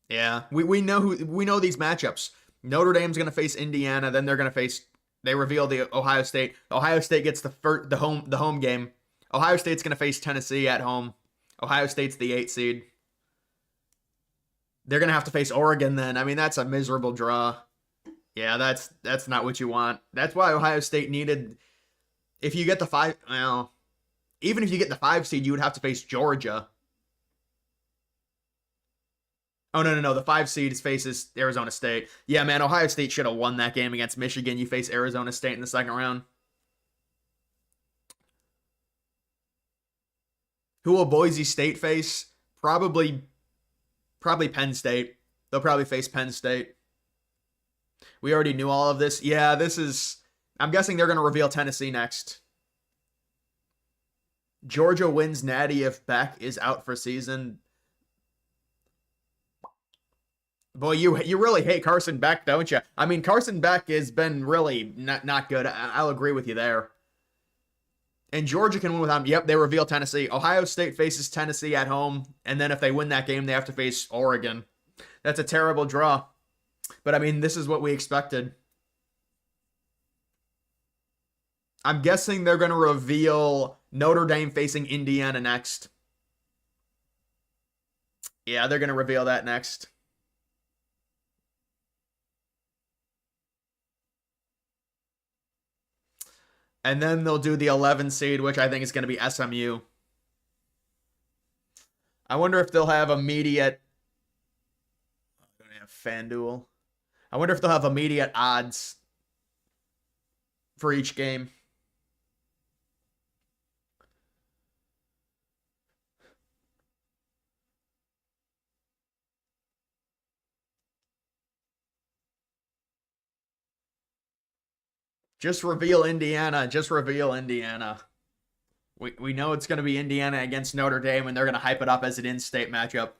Speaker 1: Yeah, we know these matchups. Notre Dame's gonna face Indiana, then they're gonna face. They reveal the Ohio State. Ohio State gets the home game. Ohio State's gonna face Tennessee at home. Ohio State's the 8 seed. They're gonna have to face Oregon then. I mean, that's a miserable draw. Yeah, that's not what you want. That's why Ohio State needed. If you get the 5, well, even if you get the 5 seed, you would have to face Georgia. Oh no, the 5 seed faces Arizona State. Yeah, man, Ohio State should have won that game against Michigan. You face Arizona State in the second round. Who will Boise State face? Probably, probably Penn State. They'll probably face Penn State. We already knew all of this. Yeah, this is. I'm guessing they're going to reveal Tennessee next. Georgia wins Natty if Beck is out for season. Boy, you really hate Carson Beck, don't you? I mean, Carson Beck has been really not good. I'll agree with you there. And Georgia can win without him. Yep, they reveal Tennessee. Ohio State faces Tennessee at home, and then if they win that game, they have to face Oregon. That's a terrible draw. But I mean, this is what we expected. I'm guessing they're going to reveal Notre Dame facing Indiana next. Yeah, they're going to reveal that next. And then they'll do the 11 seed, which I think is going to be SMU. I wonder if they'll have immediate. I don't have FanDuel. I wonder if they'll have immediate odds for each game. Just reveal Indiana. Just reveal Indiana. We know it's going to be Indiana against Notre Dame, and they're going to hype it up as an in-state matchup.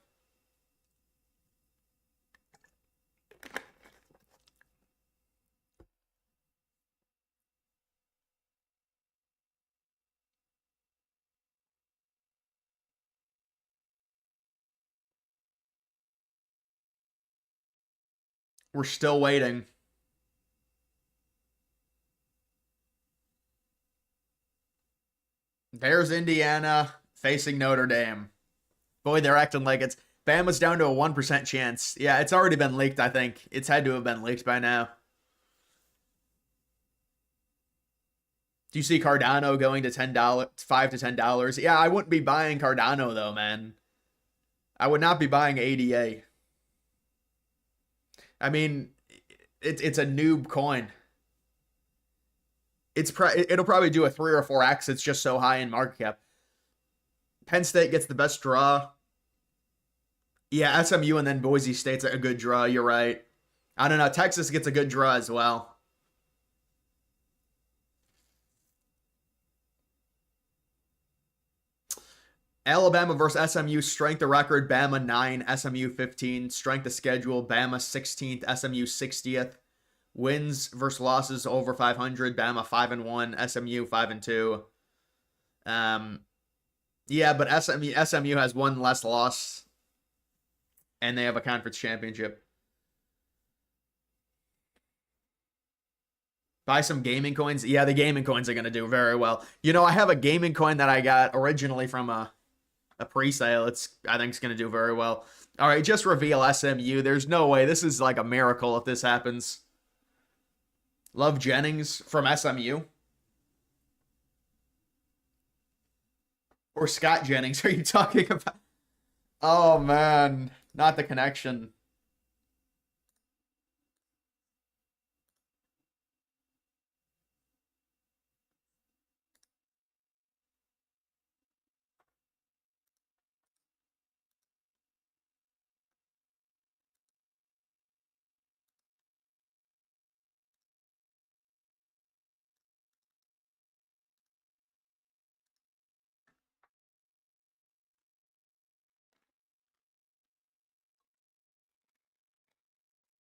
Speaker 1: We're still waiting. There's Indiana facing Notre Dame. Boy, they're acting like it's Bama's down to a 1% chance. Yeah, it's already been leaked, I think. It's had to have been leaked by now. Do you see Cardano going to $10, $5 to $10? Yeah, I wouldn't be buying Cardano though, man. I would not be buying ADA. I mean, it's a noob coin. It'll probably do a 3 or 4x. It's just so high in market cap. Penn State gets the best draw. Yeah, SMU and then Boise State's a good draw. You're right. I don't know. Texas gets a good draw as well. Alabama versus SMU, strength of record, Bama 9, SMU 15. Strength of schedule, Bama 16th, SMU 60th. Wins versus losses over 500, Bama 5-1, SMU 5-2. Yeah, but SMU has one less loss, and they have a conference championship. Buy some gaming coins. Yeah, the gaming coins are gonna do very well. You know, I have a gaming coin that I got originally from a pre-sale. I think it's gonna do very well. All right, just reveal SMU. There's no way. This is like a miracle if this happens. Love Jennings from SMU. Or Scott Jennings, are you talking about? Oh, man. Not the connection.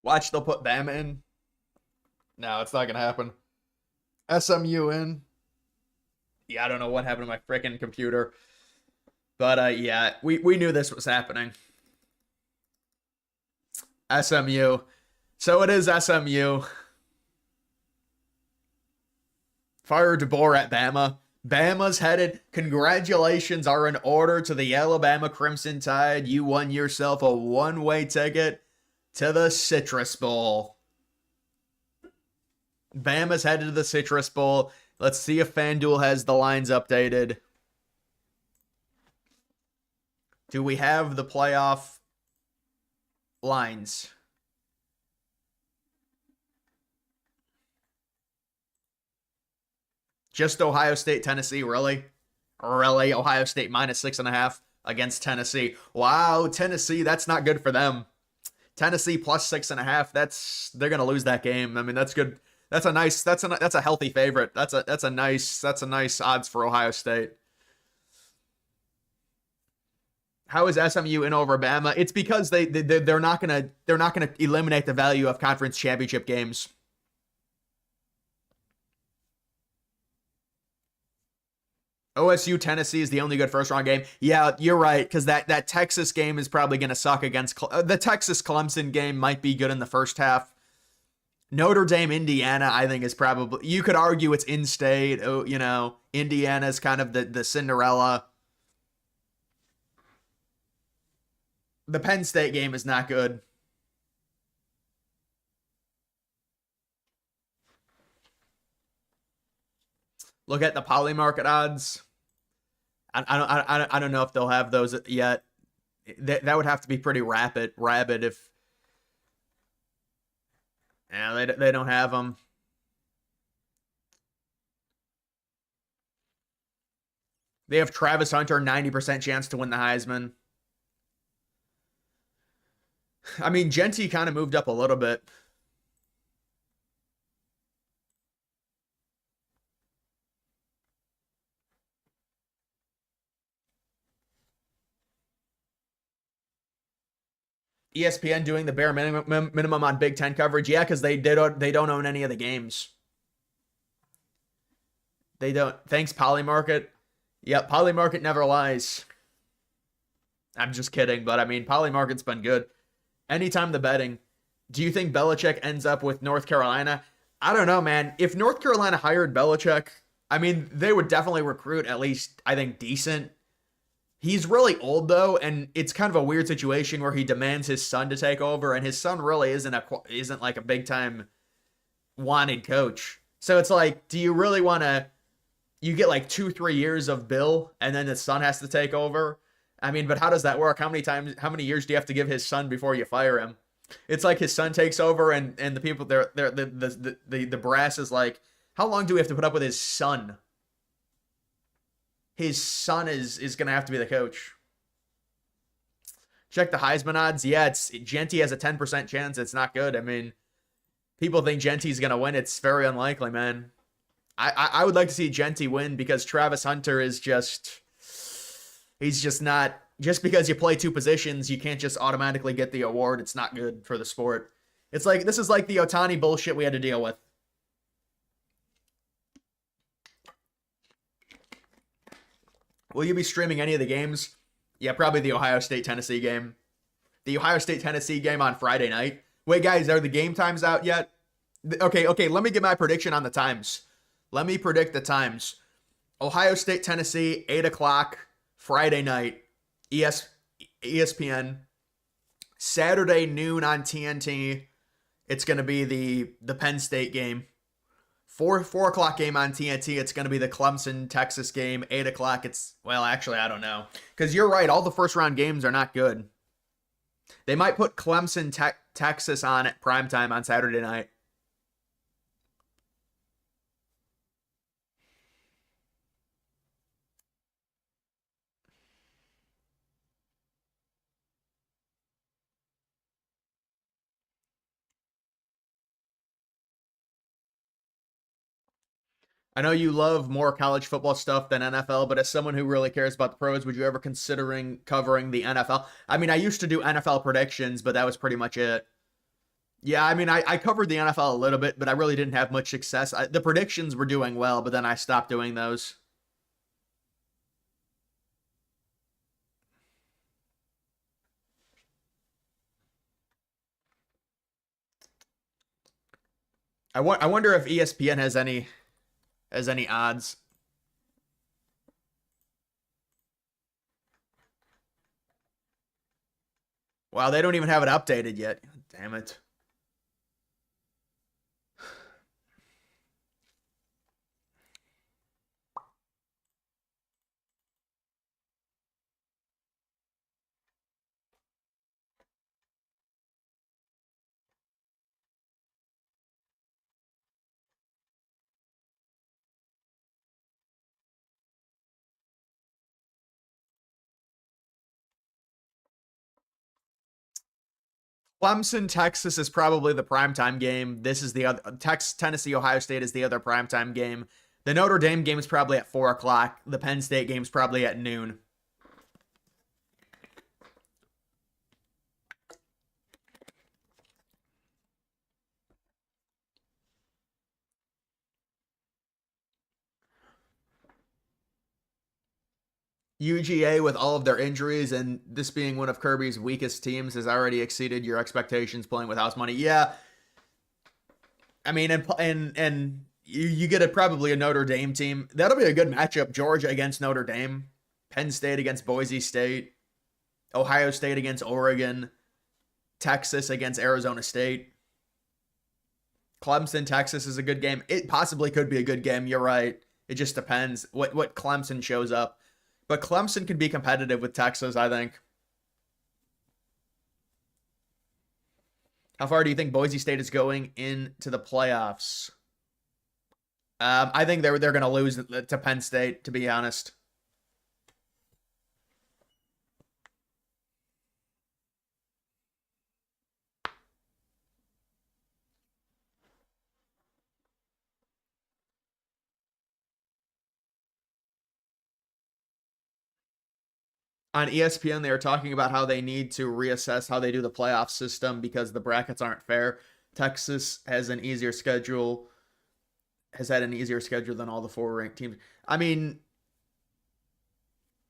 Speaker 1: Watch, they'll put Bama in. No, it's not going to happen. SMU in. Yeah, I don't know what happened to my freaking computer. But yeah, we knew this was happening. SMU. So it is SMU. Fire DeBoer at Bama. Bama's headed. Congratulations are in order to the Alabama Crimson Tide. You won yourself a one-way ticket to the Citrus Bowl. Bama's headed to the Citrus Bowl. Let's see if FanDuel has the lines updated. Do we have the playoff lines? Just Ohio State, Tennessee, really? Really, Ohio State -6.5 against Tennessee. Wow, Tennessee, that's not good for them. Tennessee +6.5. They're gonna lose that game. I mean, that's good. That's a healthy favorite. That's a nice odds for Ohio State. How is SMU in over Bama? It's because they're not gonna eliminate the value of conference championship games. OSU Tennessee is the only good first round game. Yeah, you're right, because that Texas game is probably going to suck against the Texas Clemson game might be good in the first half. Notre Dame Indiana, I think, is probably, you could argue it's in state. Oh, Indiana's kind of the Cinderella. The Penn State game is not good. Look at the poly market odds. I don't know if they'll have those yet. That would have to be pretty rapid if yeah, they don't have them. They have Travis Hunter 90% chance to win the Heisman. I mean, Genty kind of moved up a little bit. ESPN doing the bare minimum on Big Ten coverage. Yeah, because they don't own any of the games. They don't. Thanks, Polymarket. Yep, Polymarket never lies. I'm just kidding, but I mean, Polymarket's been good. Anytime the betting. Do you think Belichick ends up with North Carolina? I don't know, man. If North Carolina hired Belichick, I mean, they would definitely recruit at least, I think, decent. He's really old though, and it's kind of a weird situation where he demands his son to take over, and his son really isn't like a big time wanted coach. So it's like, do you really want to? You get like 2 3 years of Bill, and then his son has to take over. I mean, but how does that work? How many years do you have to give his son before you fire him? It's like his son takes over, and the people they're the brass is like, how long do we have to put up with his son? His son is gonna have to be the coach. Check the Heisman odds. Yeah, it's Genty has a 10% chance. It's not good. I mean, people think Genty's gonna win. It's very unlikely, man. I would like to see Genty win because Travis Hunter is just he's just not just because you play two positions, you can't just automatically get the award. It's not good for the sport. It's like this is like the Otani bullshit we had to deal with. Will you be streaming any of the games? Yeah, probably the Ohio State Tennessee game. The Ohio State Tennessee game on Friday night. Wait, guys, are the game times out yet? Okay, let me get my prediction on the times. Let me predict the times. Ohio State Tennessee, 8 o'clock, Friday night, ESPN. Saturday noon on TNT. It's going to be the Penn State game. 4 o'clock game on TNT. It's going to be the Clemson Texas game. 8 o'clock. Well, actually, I don't know because you're right. All the first round games are not good. They might put Clemson Texas on at primetime on Saturday night. I know you love more college football stuff than NFL, but as someone who really cares about the pros, would you ever considering covering the NFL? I mean, I used to do NFL predictions, but that was pretty much it. Yeah, I mean, I covered the NFL a little bit, but I really didn't have much success. The predictions were doing well, but then I stopped doing those. I wonder if ESPN has any odds. Wow, they don't even have it updated yet. Damn it. Clemson, Texas is probably the primetime game. This is the other. Tennessee, Ohio State is the other primetime game. The Notre Dame game is probably at 4 o'clock. The Penn State game is probably at noon. UGA, with all of their injuries and this being one of Kirby's weakest teams, has already exceeded your expectations playing with house money. Yeah, I mean, and you get probably a Notre Dame team. That'll be a good matchup. Georgia against Notre Dame, Penn State against Boise State, Ohio State against Oregon, Texas against Arizona State. Clemson, Texas is a good game. It possibly could be a good game. You're right. It just depends what Clemson shows up. But Clemson can be competitive with Texas, I think. How far do you think Boise State is going into the playoffs? I think they're going to lose to Penn State, to be honest. On ESPN, they were talking about how they need to reassess how they do the playoff system because the brackets aren't fair. Texas has an easier schedule, has had an easier schedule than all the four ranked teams. I mean,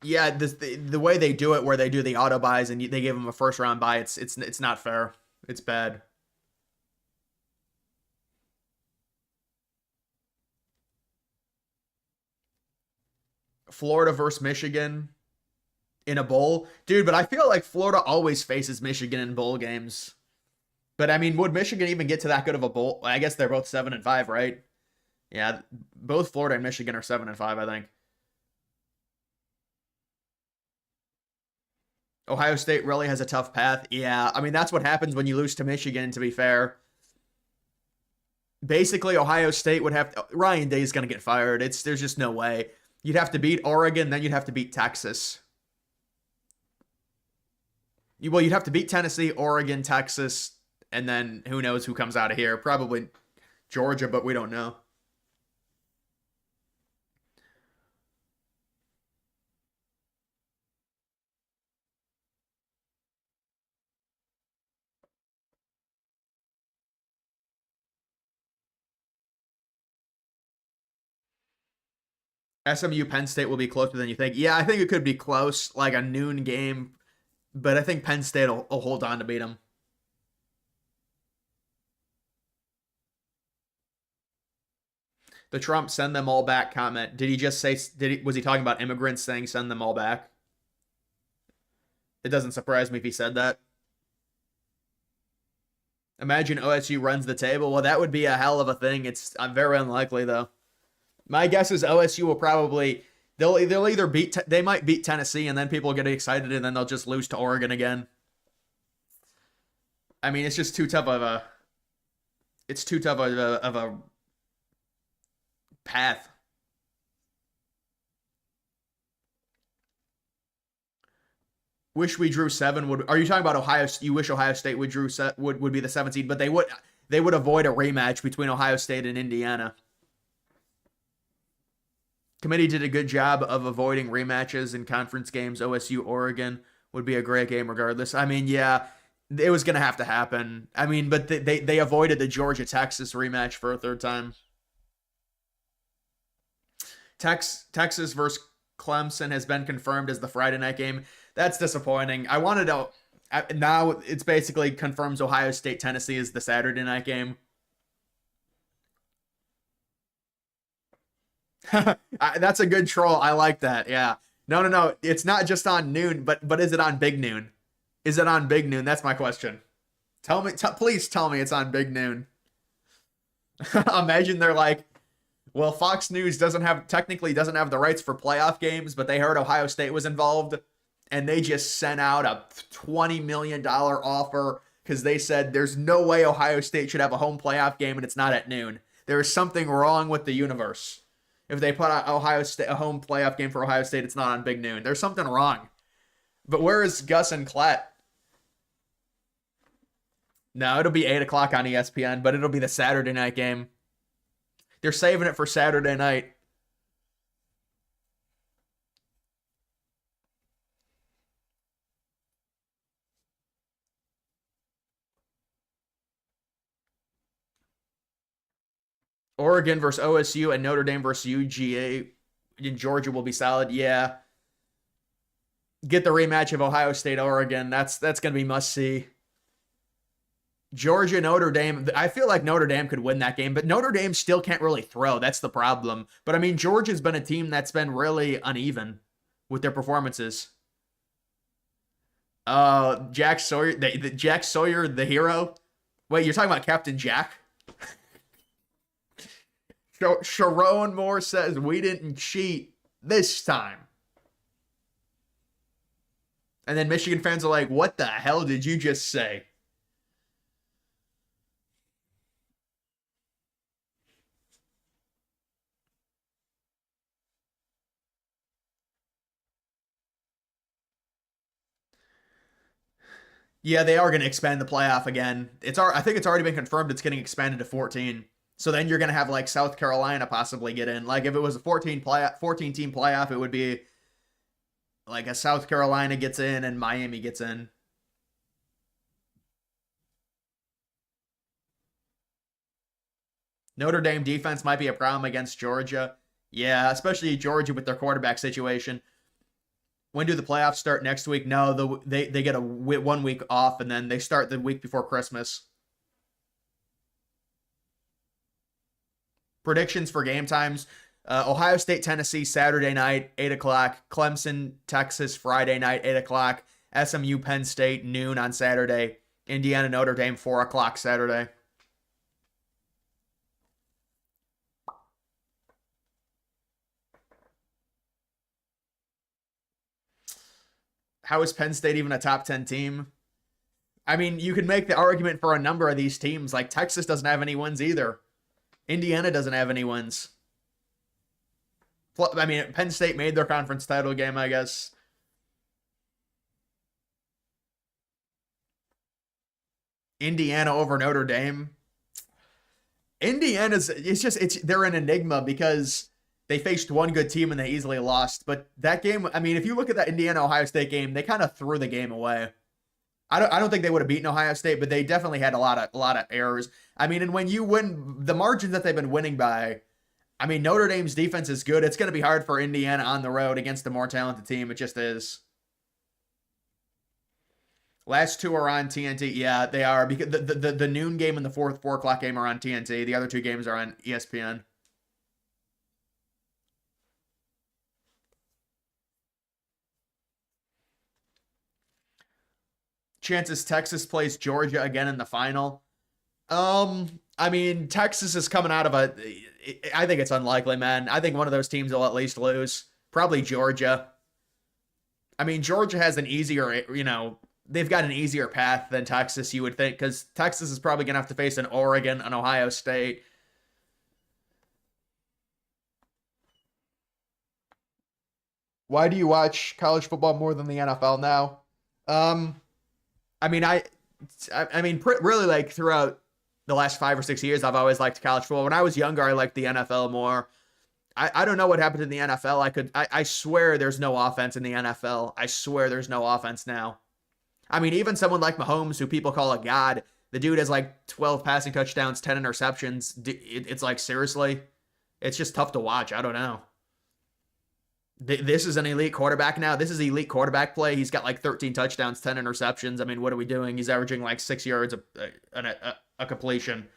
Speaker 1: yeah, the way they do it, where they do the auto buys and they give them a first round buy, it's not fair. It's bad. Florida versus Michigan in a bowl, dude. But I feel like Florida always faces Michigan in bowl games. But I mean, would Michigan even get to that good of a bowl? I guess they're both 7-5, right? Yeah, both Florida and Michigan are 7-5, I think. Ohio State really has a tough path. Yeah, I mean that's what happens when you lose to Michigan. To be fair, basically Ohio State would have to, Ryan Day is going to get fired. There's just no way. You'd have to beat Oregon, then you'd have to beat Texas. You'd have to beat Tennessee, Oregon, Texas, and then who knows who comes out of here? Probably Georgia, but we don't know. SMU Penn State will be closer than you think. Yeah, I think it could be close, like a noon game, but I think Penn State will hold on to beat them. The Trump send them all back comment. Did he just say, was he talking about immigrants saying send them all back? It doesn't surprise me if he said that. Imagine OSU runs the table. Well, that would be a hell of a thing. It's very unlikely though. My guess is OSU will probably they'll either they might beat Tennessee and then people get excited and then they'll just lose to Oregon again. I mean, it's just too tough of a it's too tough of a path. Wish we drew seven. Are you talking about Ohio? You wish Ohio State would be the 7th seed, but they would avoid a rematch between Ohio State and Indiana. Committee did a good job of avoiding rematches in conference games. OSU Oregon would be a great game regardless. I mean, yeah, it was gonna have to happen. I mean, but they avoided the Georgia Texas rematch for a third time. Texas versus Clemson has been confirmed as the Friday night game. That's disappointing. I wanted to. Now it's basically confirms Ohio State Tennessee is the Saturday night game. That's a good troll. I like that. Yeah. No, no, no. It's not just on noon, but is it on big noon? Is it on big noon? That's my question. Tell me, please tell me it's on big noon. Imagine they're like, well, Fox News technically doesn't have the rights for playoff games, but they heard Ohio State was involved, and they just sent out a $20 million offer because they said there's no way Ohio State should have a home playoff game and it's not at noon. There is something wrong with the universe. If they put out Ohio State a home playoff game for Ohio State, it's not on big noon. There's something wrong. But where is Gus and Klett? No, it'll be 8 o'clock on ESPN, but it'll be the Saturday night game. They're saving it for Saturday night. Oregon versus OSU and Notre Dame versus UGA in Georgia will be solid. Yeah. Get the rematch of Ohio State Oregon. That's going to be must see. Georgia Notre Dame. I feel like Notre Dame could win that game, but Notre Dame still can't really throw. That's the problem. But I mean, Georgia's been a team that's been really uneven with their performances. Jack Sawyer, Jack Sawyer, the hero. Wait, you're talking about Captain Jack? Sharon Moore says we didn't cheat this time. And then Michigan fans are like, what the hell did you just say? Yeah, they are going to expand the playoff again. I think it's already been confirmed it's getting expanded to 14. So then you're going to have like South Carolina possibly get in. Like if it was a 14 team playoff, it would be like a South Carolina gets in and Miami gets in. Notre Dame defense might be a problem against Georgia. Yeah, especially Georgia with their quarterback situation. When do the playoffs start next week? No, they get a 1 week off and then they start the week before Christmas. Predictions for game times. Ohio State, Tennessee, Saturday night, 8 o'clock. Clemson, Texas, Friday night, 8 o'clock. SMU, Penn State, noon on Saturday. Indiana, Notre Dame, 4 o'clock Saturday. How is Penn State even a top 10 team? I mean, you can make the argument for a number of these teams. Like Texas doesn't have any wins either. Indiana doesn't have any wins. I mean, Penn State made their conference title game, I guess. Indiana over Notre Dame. Indiana's it's they're an enigma because they faced one good team and they easily lost. But that game, I mean, if you look at that Indiana Ohio State game, they kind of threw the game away. I don't think they would have beaten Ohio State, but they definitely had a lot of errors. I mean, and when you win the margins that they've been winning by, I mean, Notre Dame's defense is good. It's going to be hard for Indiana on the road against a more talented team. It just is. Last two are on TNT. Yeah, they are because the noon game and the 4 o'clock game are on TNT. The other two games are on ESPN. Chances Texas plays Georgia again in the final. I mean, Texas is coming out of a. I think it's unlikely, man. I think one of those teams will at least lose. Probably Georgia. I mean, Georgia has an easier, they've got an easier path than Texas, you would think, because Texas is probably going to have to face an Oregon, an Ohio State. Why do you watch college football more than the NFL now? Um, I mean, really, like throughout the last 5 or 6 years, I've always liked college football. When I was younger, I liked the NFL more. I don't know what happened in the NFL. I swear there's no offense in the NFL. I swear there's no offense now. I mean, even someone like Mahomes, who people call a god, the dude has like 12 passing touchdowns, 10 interceptions. It's like, seriously, it's just tough to watch. I don't know. This is an elite quarterback now. This is elite quarterback play. He's got like 13 touchdowns, 10 interceptions. I mean, what are we doing? He's averaging like 6 yards a completion.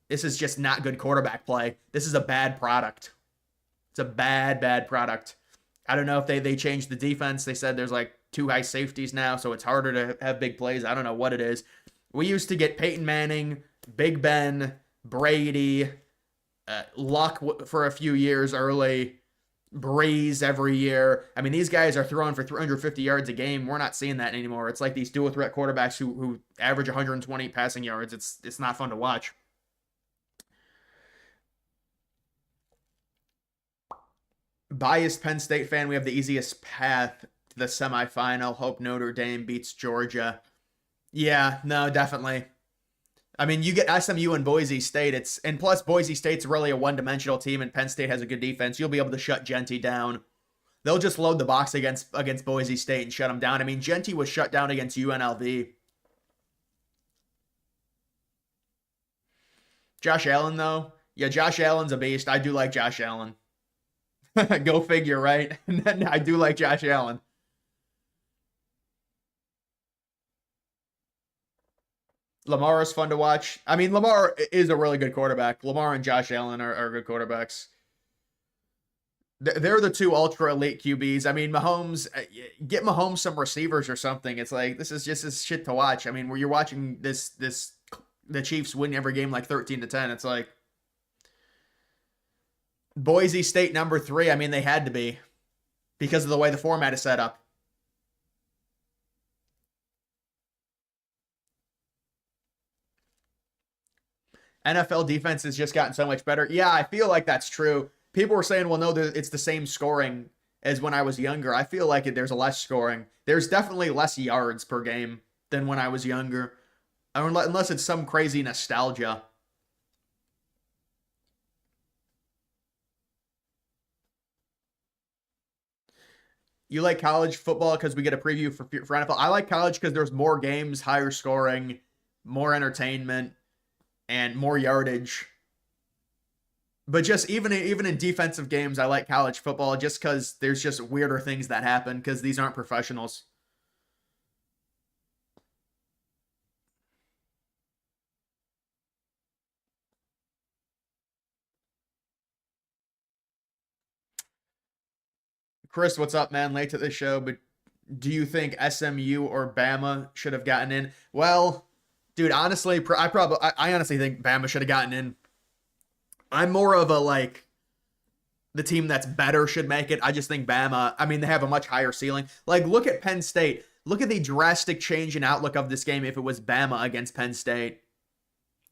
Speaker 1: This is just not good quarterback play. This is a bad product. It's a bad product. I don't know if they changed the defense. They said there's like two high safeties now, so it's harder to have big plays. I don't know what it is. We used to get Peyton Manning, Big Ben, Brady, Luck for a few years early, Breeze every year. I mean, these guys are throwing for 350 yards a game. We're not seeing that anymore. It's like these dual threat quarterbacks who average 120 passing yards. It's not fun to watch. Biased Penn State fan, we have the easiest path to the semifinal. Hope Notre Dame beats Georgia. Yeah, no, definitely. I mean, you get SMU and Boise State. And plus Boise State's really a one-dimensional team, and Penn State has a good defense. You'll be able to shut Genty down. They'll just load the box against Boise State and shut them down. I mean, Genty was shut down against UNLV. Josh Allen, though, yeah, Josh Allen's a beast. I do like Josh Allen. Go figure, right? I do like Josh Allen. Lamar is fun to watch. I mean, Lamar is a really good quarterback. Lamar and Josh Allen are good quarterbacks. They're the two ultra elite QBs. I mean, Mahomes, get Mahomes some receivers or something. It's like this is just this shit to watch. I mean, where you're watching this the Chiefs win every game like 13-10. It's like Boise State number 3. I mean, they had to be because of the way the format is set up. NFL defense has just gotten so much better. Yeah, I feel like that's true. People were saying, well, no, it's the same scoring as when I was younger. I feel like there's less scoring. There's definitely less yards per game than when I was younger, unless it's some crazy nostalgia. You like college football because we get a preview for NFL. I like college because there's more games, higher scoring, more entertainment, and more yardage. But just even in defensive games, I like college football just because there's just weirder things that happen because these aren't professionals. Chris, what's up, man? Late to the show, but do you think SMU or Bama should have gotten in? Well, dude, honestly, I honestly think Bama should have gotten in. I'm more of a like the team that's better should make it. I just think Bama, I mean, they have a much higher ceiling. Like, look at Penn State. Look at the drastic change in outlook of this game if it was Bama against Penn State.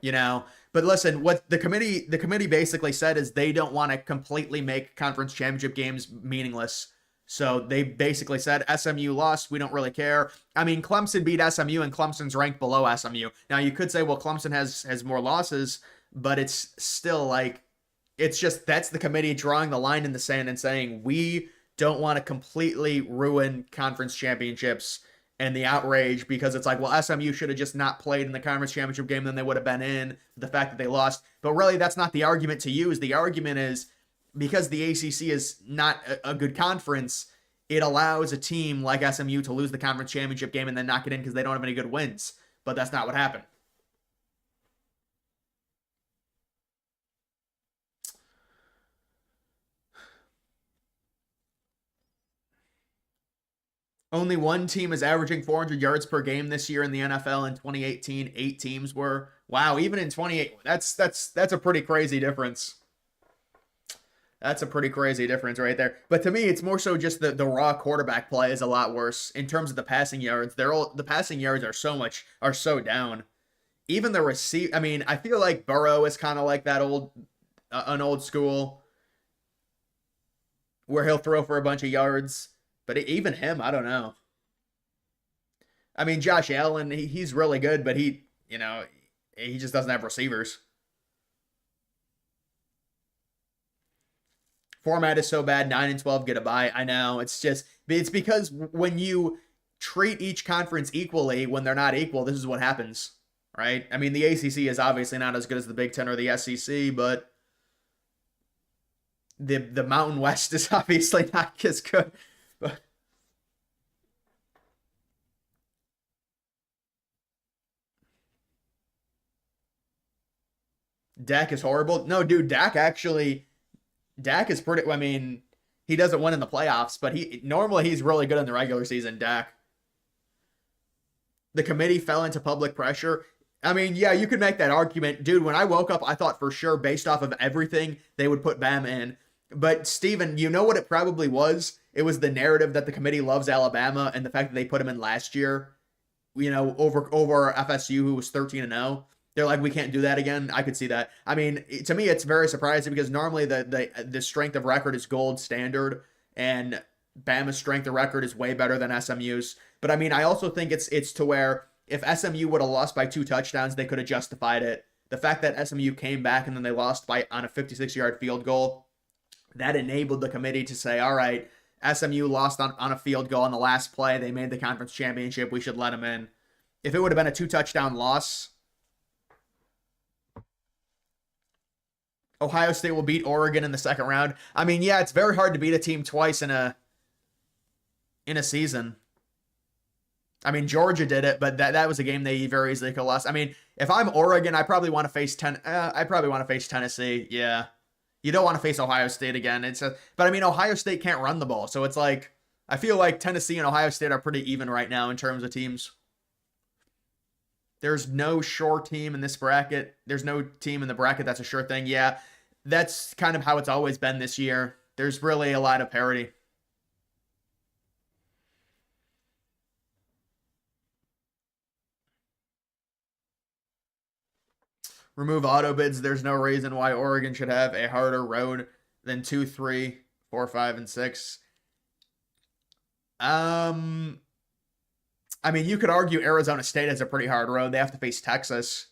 Speaker 1: You know, but listen, what the committee basically said is they don't want to completely make conference championship games meaningless. So they basically said SMU lost, we don't really care. I mean, Clemson beat SMU and Clemson's ranked below SMU. Now you could say, well, Clemson has more losses, but it's still like it's just that's the committee drawing the line in the sand and saying we don't want to completely ruin conference championships and the outrage because it's like, well, SMU should have just not played in the conference championship game, then they would have been in. The fact that they lost, but really, that's not the argument to use. The argument is because the ACC is not a good conference, it allows a team like SMU to lose the conference championship game and then not get in because they don't have any good wins. But that's not what happened. Only one team is averaging 400 yards per game this year in the NFL. In 2018, 8 teams were. Wow, even in 28, that's a pretty crazy difference. That's a pretty crazy difference right there. But to me, it's more so just the raw quarterback play is a lot worse in terms of the passing yards. The passing yards are so down. Even the receive. I mean, I feel like Burrow is kind of like that an old school where he'll throw for a bunch of yards. But even him, I don't know. I mean, Josh Allen, he's really good, but he just doesn't have receivers. Format is so bad. 9 and 12 get a bye. I know it's because when you treat each conference equally when they're not equal, this is what happens, right? I mean, the ACC is obviously not as good as the Big Ten or the SEC, but the Mountain West is obviously not as good. But Dak is horrible. No, dude, Dak is pretty. I mean, he doesn't win in the playoffs, but he's really good in the regular season. Dak. The committee fell into public pressure. I mean, yeah, you could make that argument, dude. When I woke up, I thought for sure, based off of everything, they would put Bama in. But Steven, you know what it probably was? It was the narrative that the committee loves Alabama and the fact that they put him in last year. Over FSU, who was 13-0. They're like, we can't do that again. I could see that. I mean, to me, it's very surprising because normally the strength of record is gold standard, and Bama's strength of record is way better than SMU's. But I mean, I also think it's to where if SMU would have lost by 2 touchdowns, they could have justified it. The fact that SMU came back and then they lost by on a 56-yard field goal, that enabled the committee to say, all right, SMU lost on a field goal on the last play. They made the conference championship. We should let them in. If it would have been a 2 touchdown loss, Ohio State will beat Oregon in the second round. I mean, yeah, it's very hard to beat a team twice in a season. I mean, Georgia did it, but that was a game they very easily could have lost. I mean, if I'm Oregon, I probably want to face Tennessee. Yeah, you don't want to face Ohio State again. But I mean, Ohio State can't run the ball, so it's like I feel like Tennessee and Ohio State are pretty even right now in terms of teams. There's no sure team in this bracket. There's no team in the bracket that's a sure thing. Yeah, that's kind of how it's always been this year. There's really a lot of parity. Remove auto bids. There's no reason why Oregon should have a harder road than 2, 3, 4, 5, and 6. I mean, you could argue Arizona State has a pretty hard road. They have to face Texas.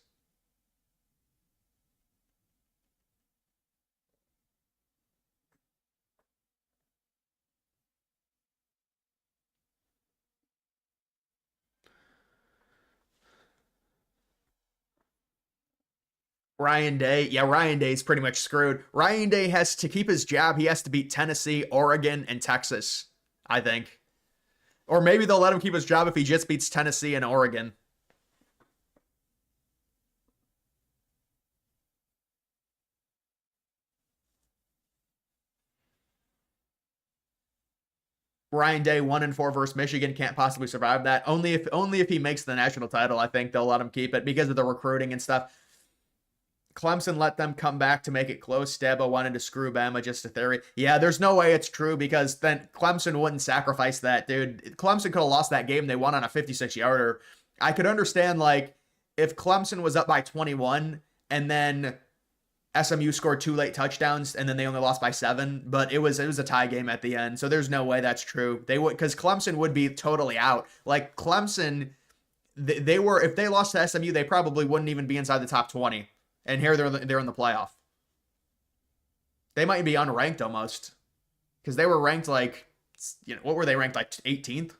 Speaker 1: Ryan Day. Yeah, Ryan Day's pretty much screwed. Ryan Day has to keep his job. He has to beat Tennessee, Oregon, and Texas, I think. Or maybe they'll let him keep his job if he just beats Tennessee and Oregon. Ryan Day 1-4 versus Michigan can't possibly survive that. Only if he makes the national title, I think they'll let him keep it because of the recruiting and stuff. Clemson let them come back to make it close. Dabo wanted to screw Bama, just a theory. Yeah, there's no way it's true because then Clemson wouldn't sacrifice that, dude. Clemson could have lost that game. They won on a 56-yarder. I could understand, like, if Clemson was up by 21 and then SMU scored 2 late touchdowns and then they only lost by 7, but it was a tie game at the end. So there's no way that's true. They would, because Clemson would be totally out. Like, Clemson, they were, if they lost to SMU, they probably wouldn't even be inside the top 20. And here they're in the playoff. They might be unranked almost. Because they were ranked like, what were they ranked, like 18th?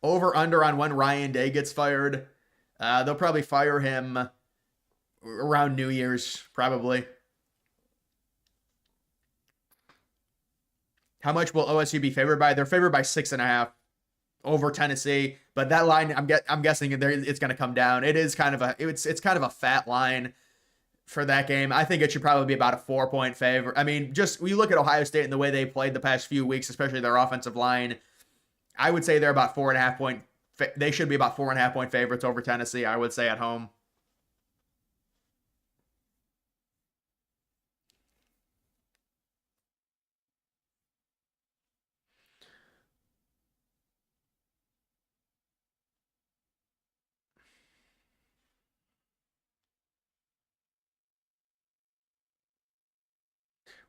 Speaker 1: Over under on when Ryan Day gets fired. They'll probably fire him around New Year's, probably. How much will OSU be favored by? They're favored by 6.5 over Tennessee, but that line, I'm guessing it's going to come down. It's kind of a fat line for that game. I think it should probably be about a 4-point favor. I mean, just when you look at Ohio State and the way they played the past few weeks, especially their offensive line, I would say they're about 4.5 point. They should be about 4.5 point favorites over Tennessee, I would say, at home.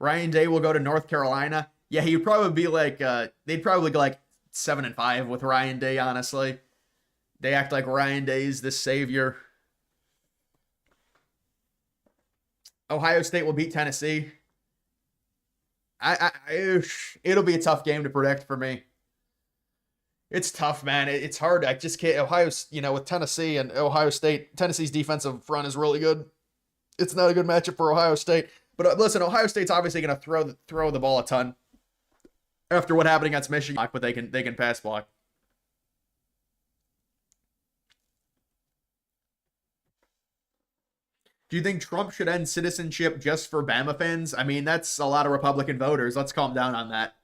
Speaker 1: Ryan Day will go to North Carolina. Yeah, he'd probably be like, they'd probably go like 7-5 with Ryan Day, honestly. They act like Ryan Day's the savior. Ohio State will beat Tennessee. It'll be a tough game to predict for me. It's tough, man. It's hard. I just can't. With Tennessee and Ohio State, Tennessee's defensive front is really good. It's not a good matchup for Ohio State. But listen, Ohio State's obviously going to throw the ball a ton after what happened against Michigan, but they can pass block. Do you think Trump should end citizenship just for Bama fans? I mean, that's a lot of Republican voters. Let's calm down on that.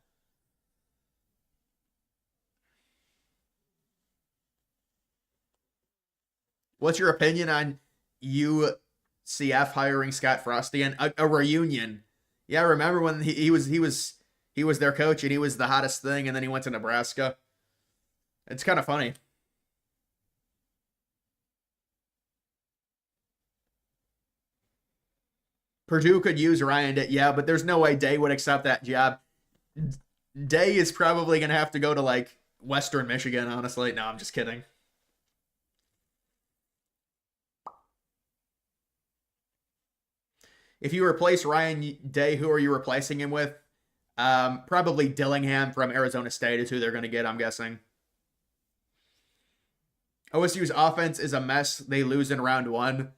Speaker 1: What's your opinion on UCF hiring Scott Frosty and a reunion? Yeah, remember when he was their coach and he was the hottest thing, and then he went to Nebraska. It's kind of funny. Purdue could use Ryan Day, yeah, but there's no way Day would accept that job. Day is probably gonna have to go to like Western Michigan, honestly. No, I'm just kidding. If you replace Ryan Day, who are you replacing him with? Probably Dillingham from Arizona State is who they're going to get, I'm guessing. OSU's offense is a mess. They lose in round one.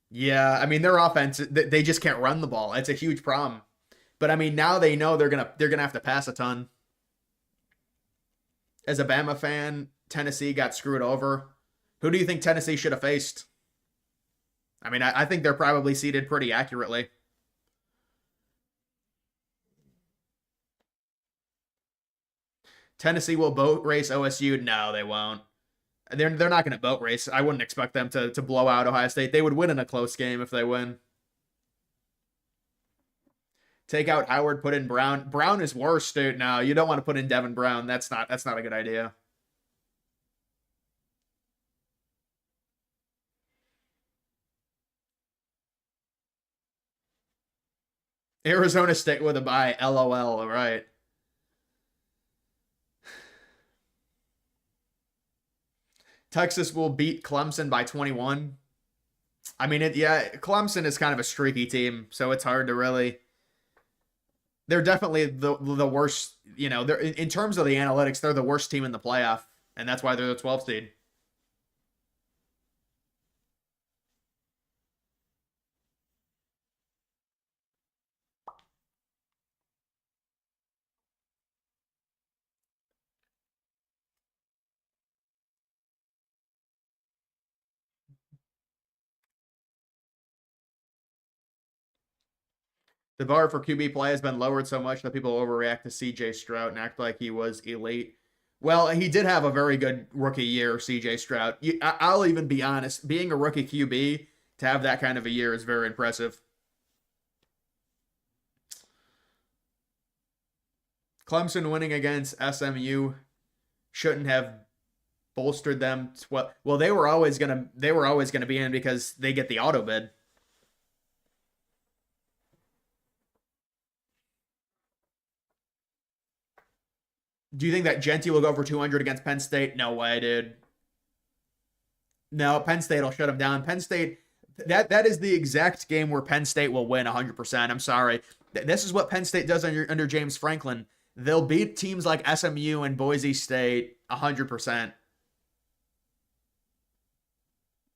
Speaker 1: Yeah, I mean their offense, they just can't run the ball. It's a huge problem. But I mean now they know they're gonna have to pass a ton. As a Bama fan, Tennessee got screwed over. Who do you think Tennessee should have faced? I mean, I think they're probably seated pretty accurately. Tennessee will boat race OSU. No, they won't. They're not going to boat race. I wouldn't expect them to blow out Ohio State. They would win in a close game if they win. Take out Howard, put in Brown. Brown is worse, dude. No, you don't want to put in Devin Brown. That's not a good idea. Arizona State with a bye. LOL. All right. Texas will beat Clemson by 21. I mean, yeah, Clemson is kind of a streaky team, so it's hard to really. They're definitely the worst. They're in terms of the analytics, they're the worst team in the playoff, and that's why they're the 12th seed. The bar for QB play has been lowered so much that people overreact to CJ Stroud and act like he was elite. Well, he did have a very good rookie year, CJ Stroud. I'll even be honest, being a rookie QB to have that kind of a year is very impressive. Clemson winning against SMU shouldn't have bolstered them. Well, they were always gonna be in because they get the auto bid. Do you think that Genty will go for 200 against Penn State? No way, dude. No, Penn State will shut them down. Penn State, that is the exact game where Penn State will win 100%. I'm sorry. This is what Penn State does under James Franklin. They'll beat teams like SMU and Boise State 100%.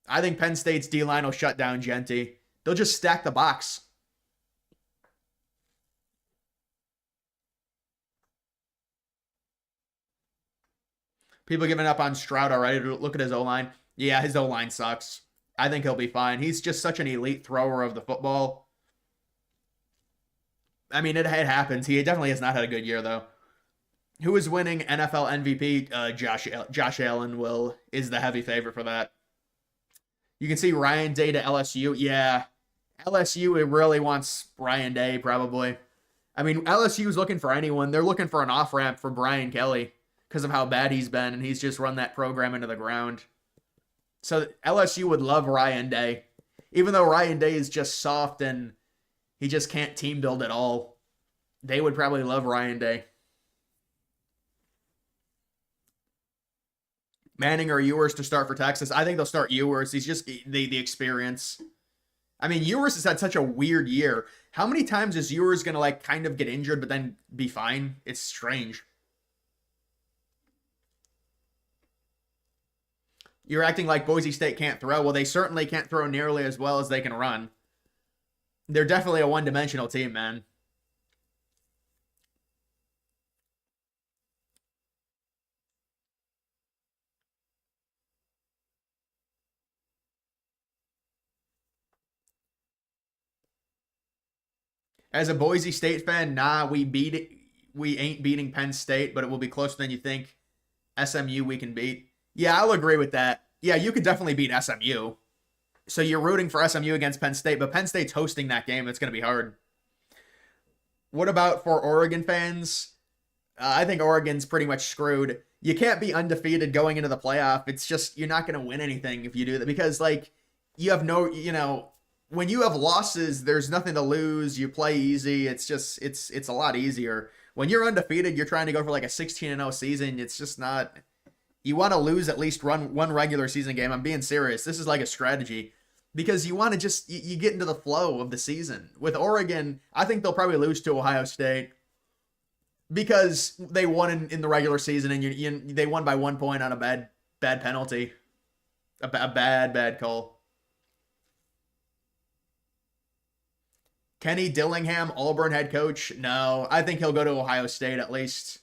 Speaker 1: I think Penn State's D line will shut down Genty. They'll just stack the box. People giving up on Stroud already. Look at his O line. Yeah, his O line sucks. I think he'll be fine. He's just such an elite thrower of the football. I mean, it happens. He definitely has not had a good year though. Who is winning NFL MVP? Josh Allen is the heavy favorite for that. You can see Ryan Day to LSU. Yeah, LSU it really wants Ryan Day probably. I mean, LSU is looking for anyone. They're looking for an off ramp for Brian Kelly because of how bad he's been, and he's just run that program into the ground. So LSU would love Ryan Day, even though Ryan Day is just soft and he just can't team build at all. They would probably love Ryan Day. Manning or Ewers to start for Texas. I think they'll start Ewers. He's just the experience. I mean, Ewers has had such a weird year. How many times is Ewers gonna like kind of get injured but then be fine? It's strange. You're acting like Boise State can't throw. Well, they certainly can't throw nearly as well as they can run. They're definitely a one-dimensional team, man. As a Boise State fan, nah, we beat it. We ain't beating Penn State, but it will be closer than you think. SMU we can beat. Yeah, I'll agree with that. Yeah, you could definitely beat SMU. So you're rooting for SMU against Penn State, but Penn State's hosting that game. It's going to be hard. What about for Oregon fans? I think Oregon's pretty much screwed. You can't be undefeated going into the playoff. It's just you're not going to win anything if you do that because like you have no, when you have losses, there's nothing to lose. You play easy. It's just it's a lot easier. When you're undefeated, you're trying to go for like a 16-0 season. It's just not You want to lose at least one regular season game. I'm being serious. This is like a strategy because you want to just you get into the flow of the season. With Oregon, I think they'll probably lose to Ohio State because they won in the regular season and they won by 1 point on a bad penalty, a bad call. Kenny Dillingham, Auburn head coach? No, I think he'll go to Ohio State at least.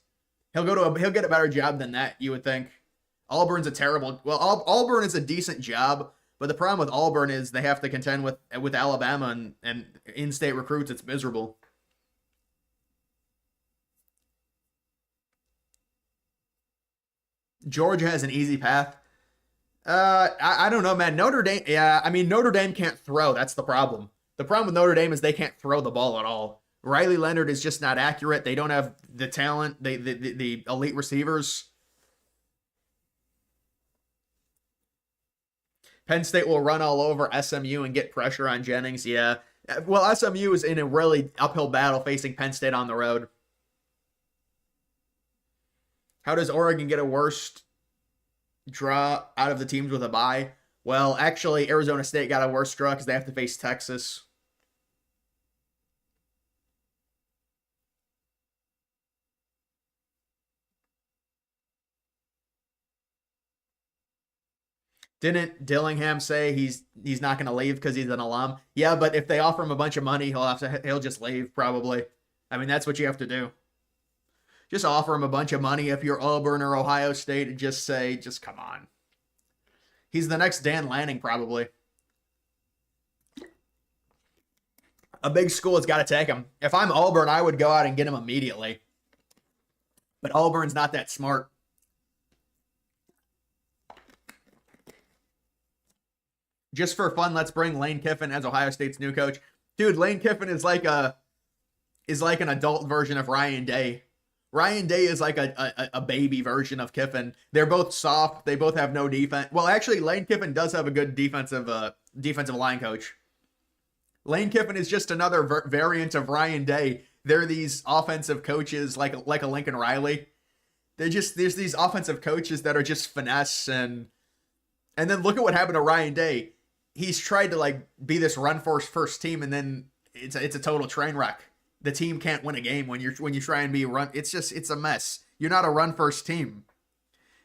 Speaker 1: He'll get a better job than that, you would think. Auburn's a terrible. Well, Auburn is a decent job, but the problem with Auburn is they have to contend with Alabama and in-state recruits. It's miserable. Georgia has an easy path. I don't know, man. Notre Dame. Yeah, I mean Notre Dame can't throw. That's the problem. The problem with Notre Dame is they can't throw the ball at all. Riley Leonard is just not accurate. They don't have the talent, the elite receivers. Penn State will run all over SMU and get pressure on Jennings. Yeah. Well, SMU is in a really uphill battle facing Penn State on the road. How does Oregon get a worst draw out of the teams with a bye? Well, actually, Arizona State got a worse draw because they have to face Texas. Didn't Dillingham say he's not going to leave because he's an alum? Yeah, but if they offer him a bunch of money, he'll just leave probably. I mean, that's what you have to do. Just offer him a bunch of money if you're Auburn or Ohio State and just say, just come on. He's the next Dan Lanning probably. A big school has got to take him. If I'm Auburn, I would go out and get him immediately. But Auburn's not that smart. Just for fun, let's bring Lane Kiffin as Ohio State's new coach. Dude, Lane Kiffin is like an adult version of Ryan Day. Ryan Day is like a baby version of Kiffin. They're both soft. They both have no defense. Well, actually, Lane Kiffin does have a good defensive line coach. Lane Kiffin is just another variant of Ryan Day. They're these offensive coaches like a Lincoln Riley. There's these offensive coaches that are just finesse and then look at what happened to Ryan Day. He's tried to like be this run first team and then it's a total train wreck. The team can't win a game when you try and be a run. It's a mess. You're not a run first team.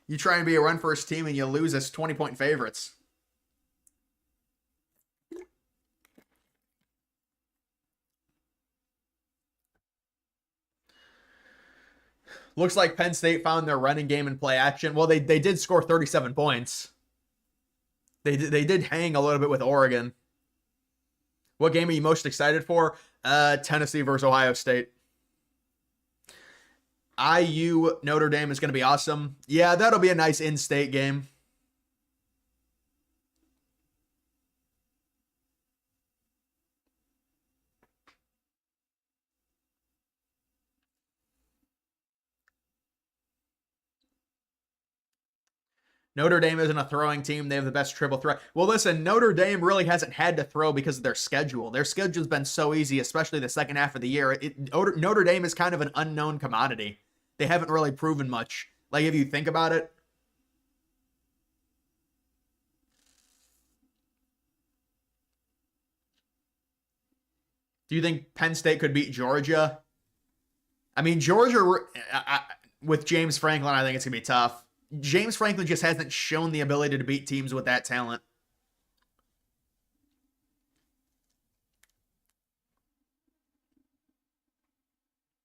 Speaker 1: You try and be a run first team and you lose as 20-point favorites. Looks like Penn State found their running game and play action. Well, they did score 37 points. They did hang a little bit with Oregon. What game are you most excited for? Tennessee versus Ohio State. IU Notre Dame is going to be awesome. Yeah, that'll be a nice in-state game. Notre Dame isn't a throwing team. They have the best triple threat. Well, listen, Notre Dame really hasn't had to throw because of their schedule. Their schedule's been so easy, especially the second half of the year. Notre Dame is kind of an unknown commodity. They haven't really proven much. Like, if you think about it. Do you think Penn State could beat Georgia? I mean, Georgia, with James Franklin, I think it's going to be tough. James Franklin just hasn't shown the ability to beat teams with that talent.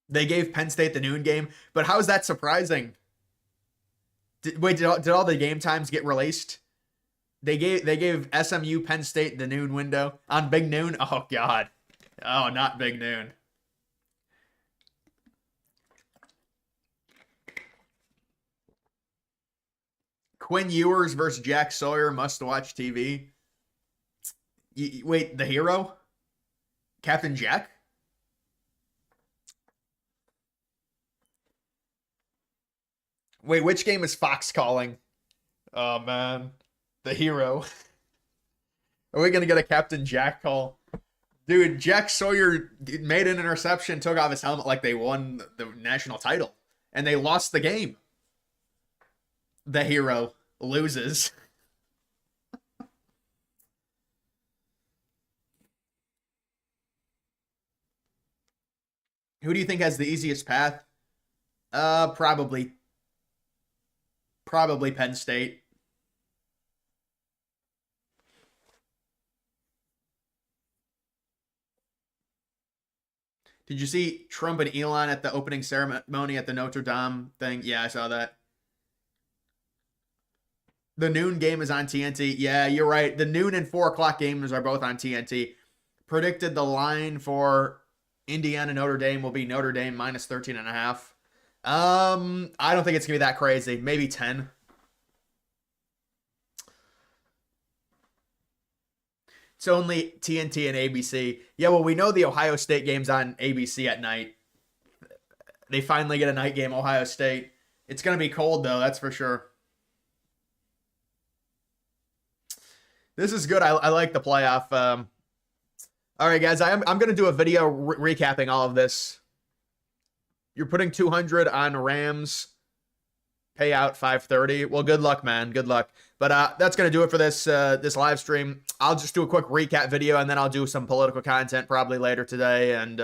Speaker 1: They gave Penn State the noon game, but how is that surprising? Did all the game times get released? They gave SMU Penn State the noon window on Big Noon. Oh God, oh not Big Noon. Quinn Ewers versus Jack Sawyer, must-watch TV. Wait, the hero? Captain Jack? Wait, which game is Fox calling? Oh, man. The hero. Are we going to get a Captain Jack call? Dude, Jack Sawyer made an interception, took off his helmet like they won the national title. And they lost the game. the hero loses. Who do you think has the easiest path? Probably Penn State. Did you see Trump and Elon at the opening ceremony at the Notre Dame thing? Yeah, I saw that. The noon game is on TNT. Yeah, you're right. The noon and 4 o'clock games are both on TNT. Predicted the line for Indiana Notre Dame will be Notre Dame minus 13 and a half. I don't think it's gonna be that crazy. Maybe 10. It's only TNT and ABC. Yeah, well, we know the Ohio State game's on ABC at night. They finally get a night game, Ohio State. It's gonna be cold though, that's for sure. This is good. I like the playoff. All right, guys, I'm gonna do a video recapping all of this. You're putting 200 on Rams. Payout 530. Well, good luck, man. Good luck. But that's gonna do it for this live stream. I'll just do a quick recap video and then I'll do some political content probably later today. And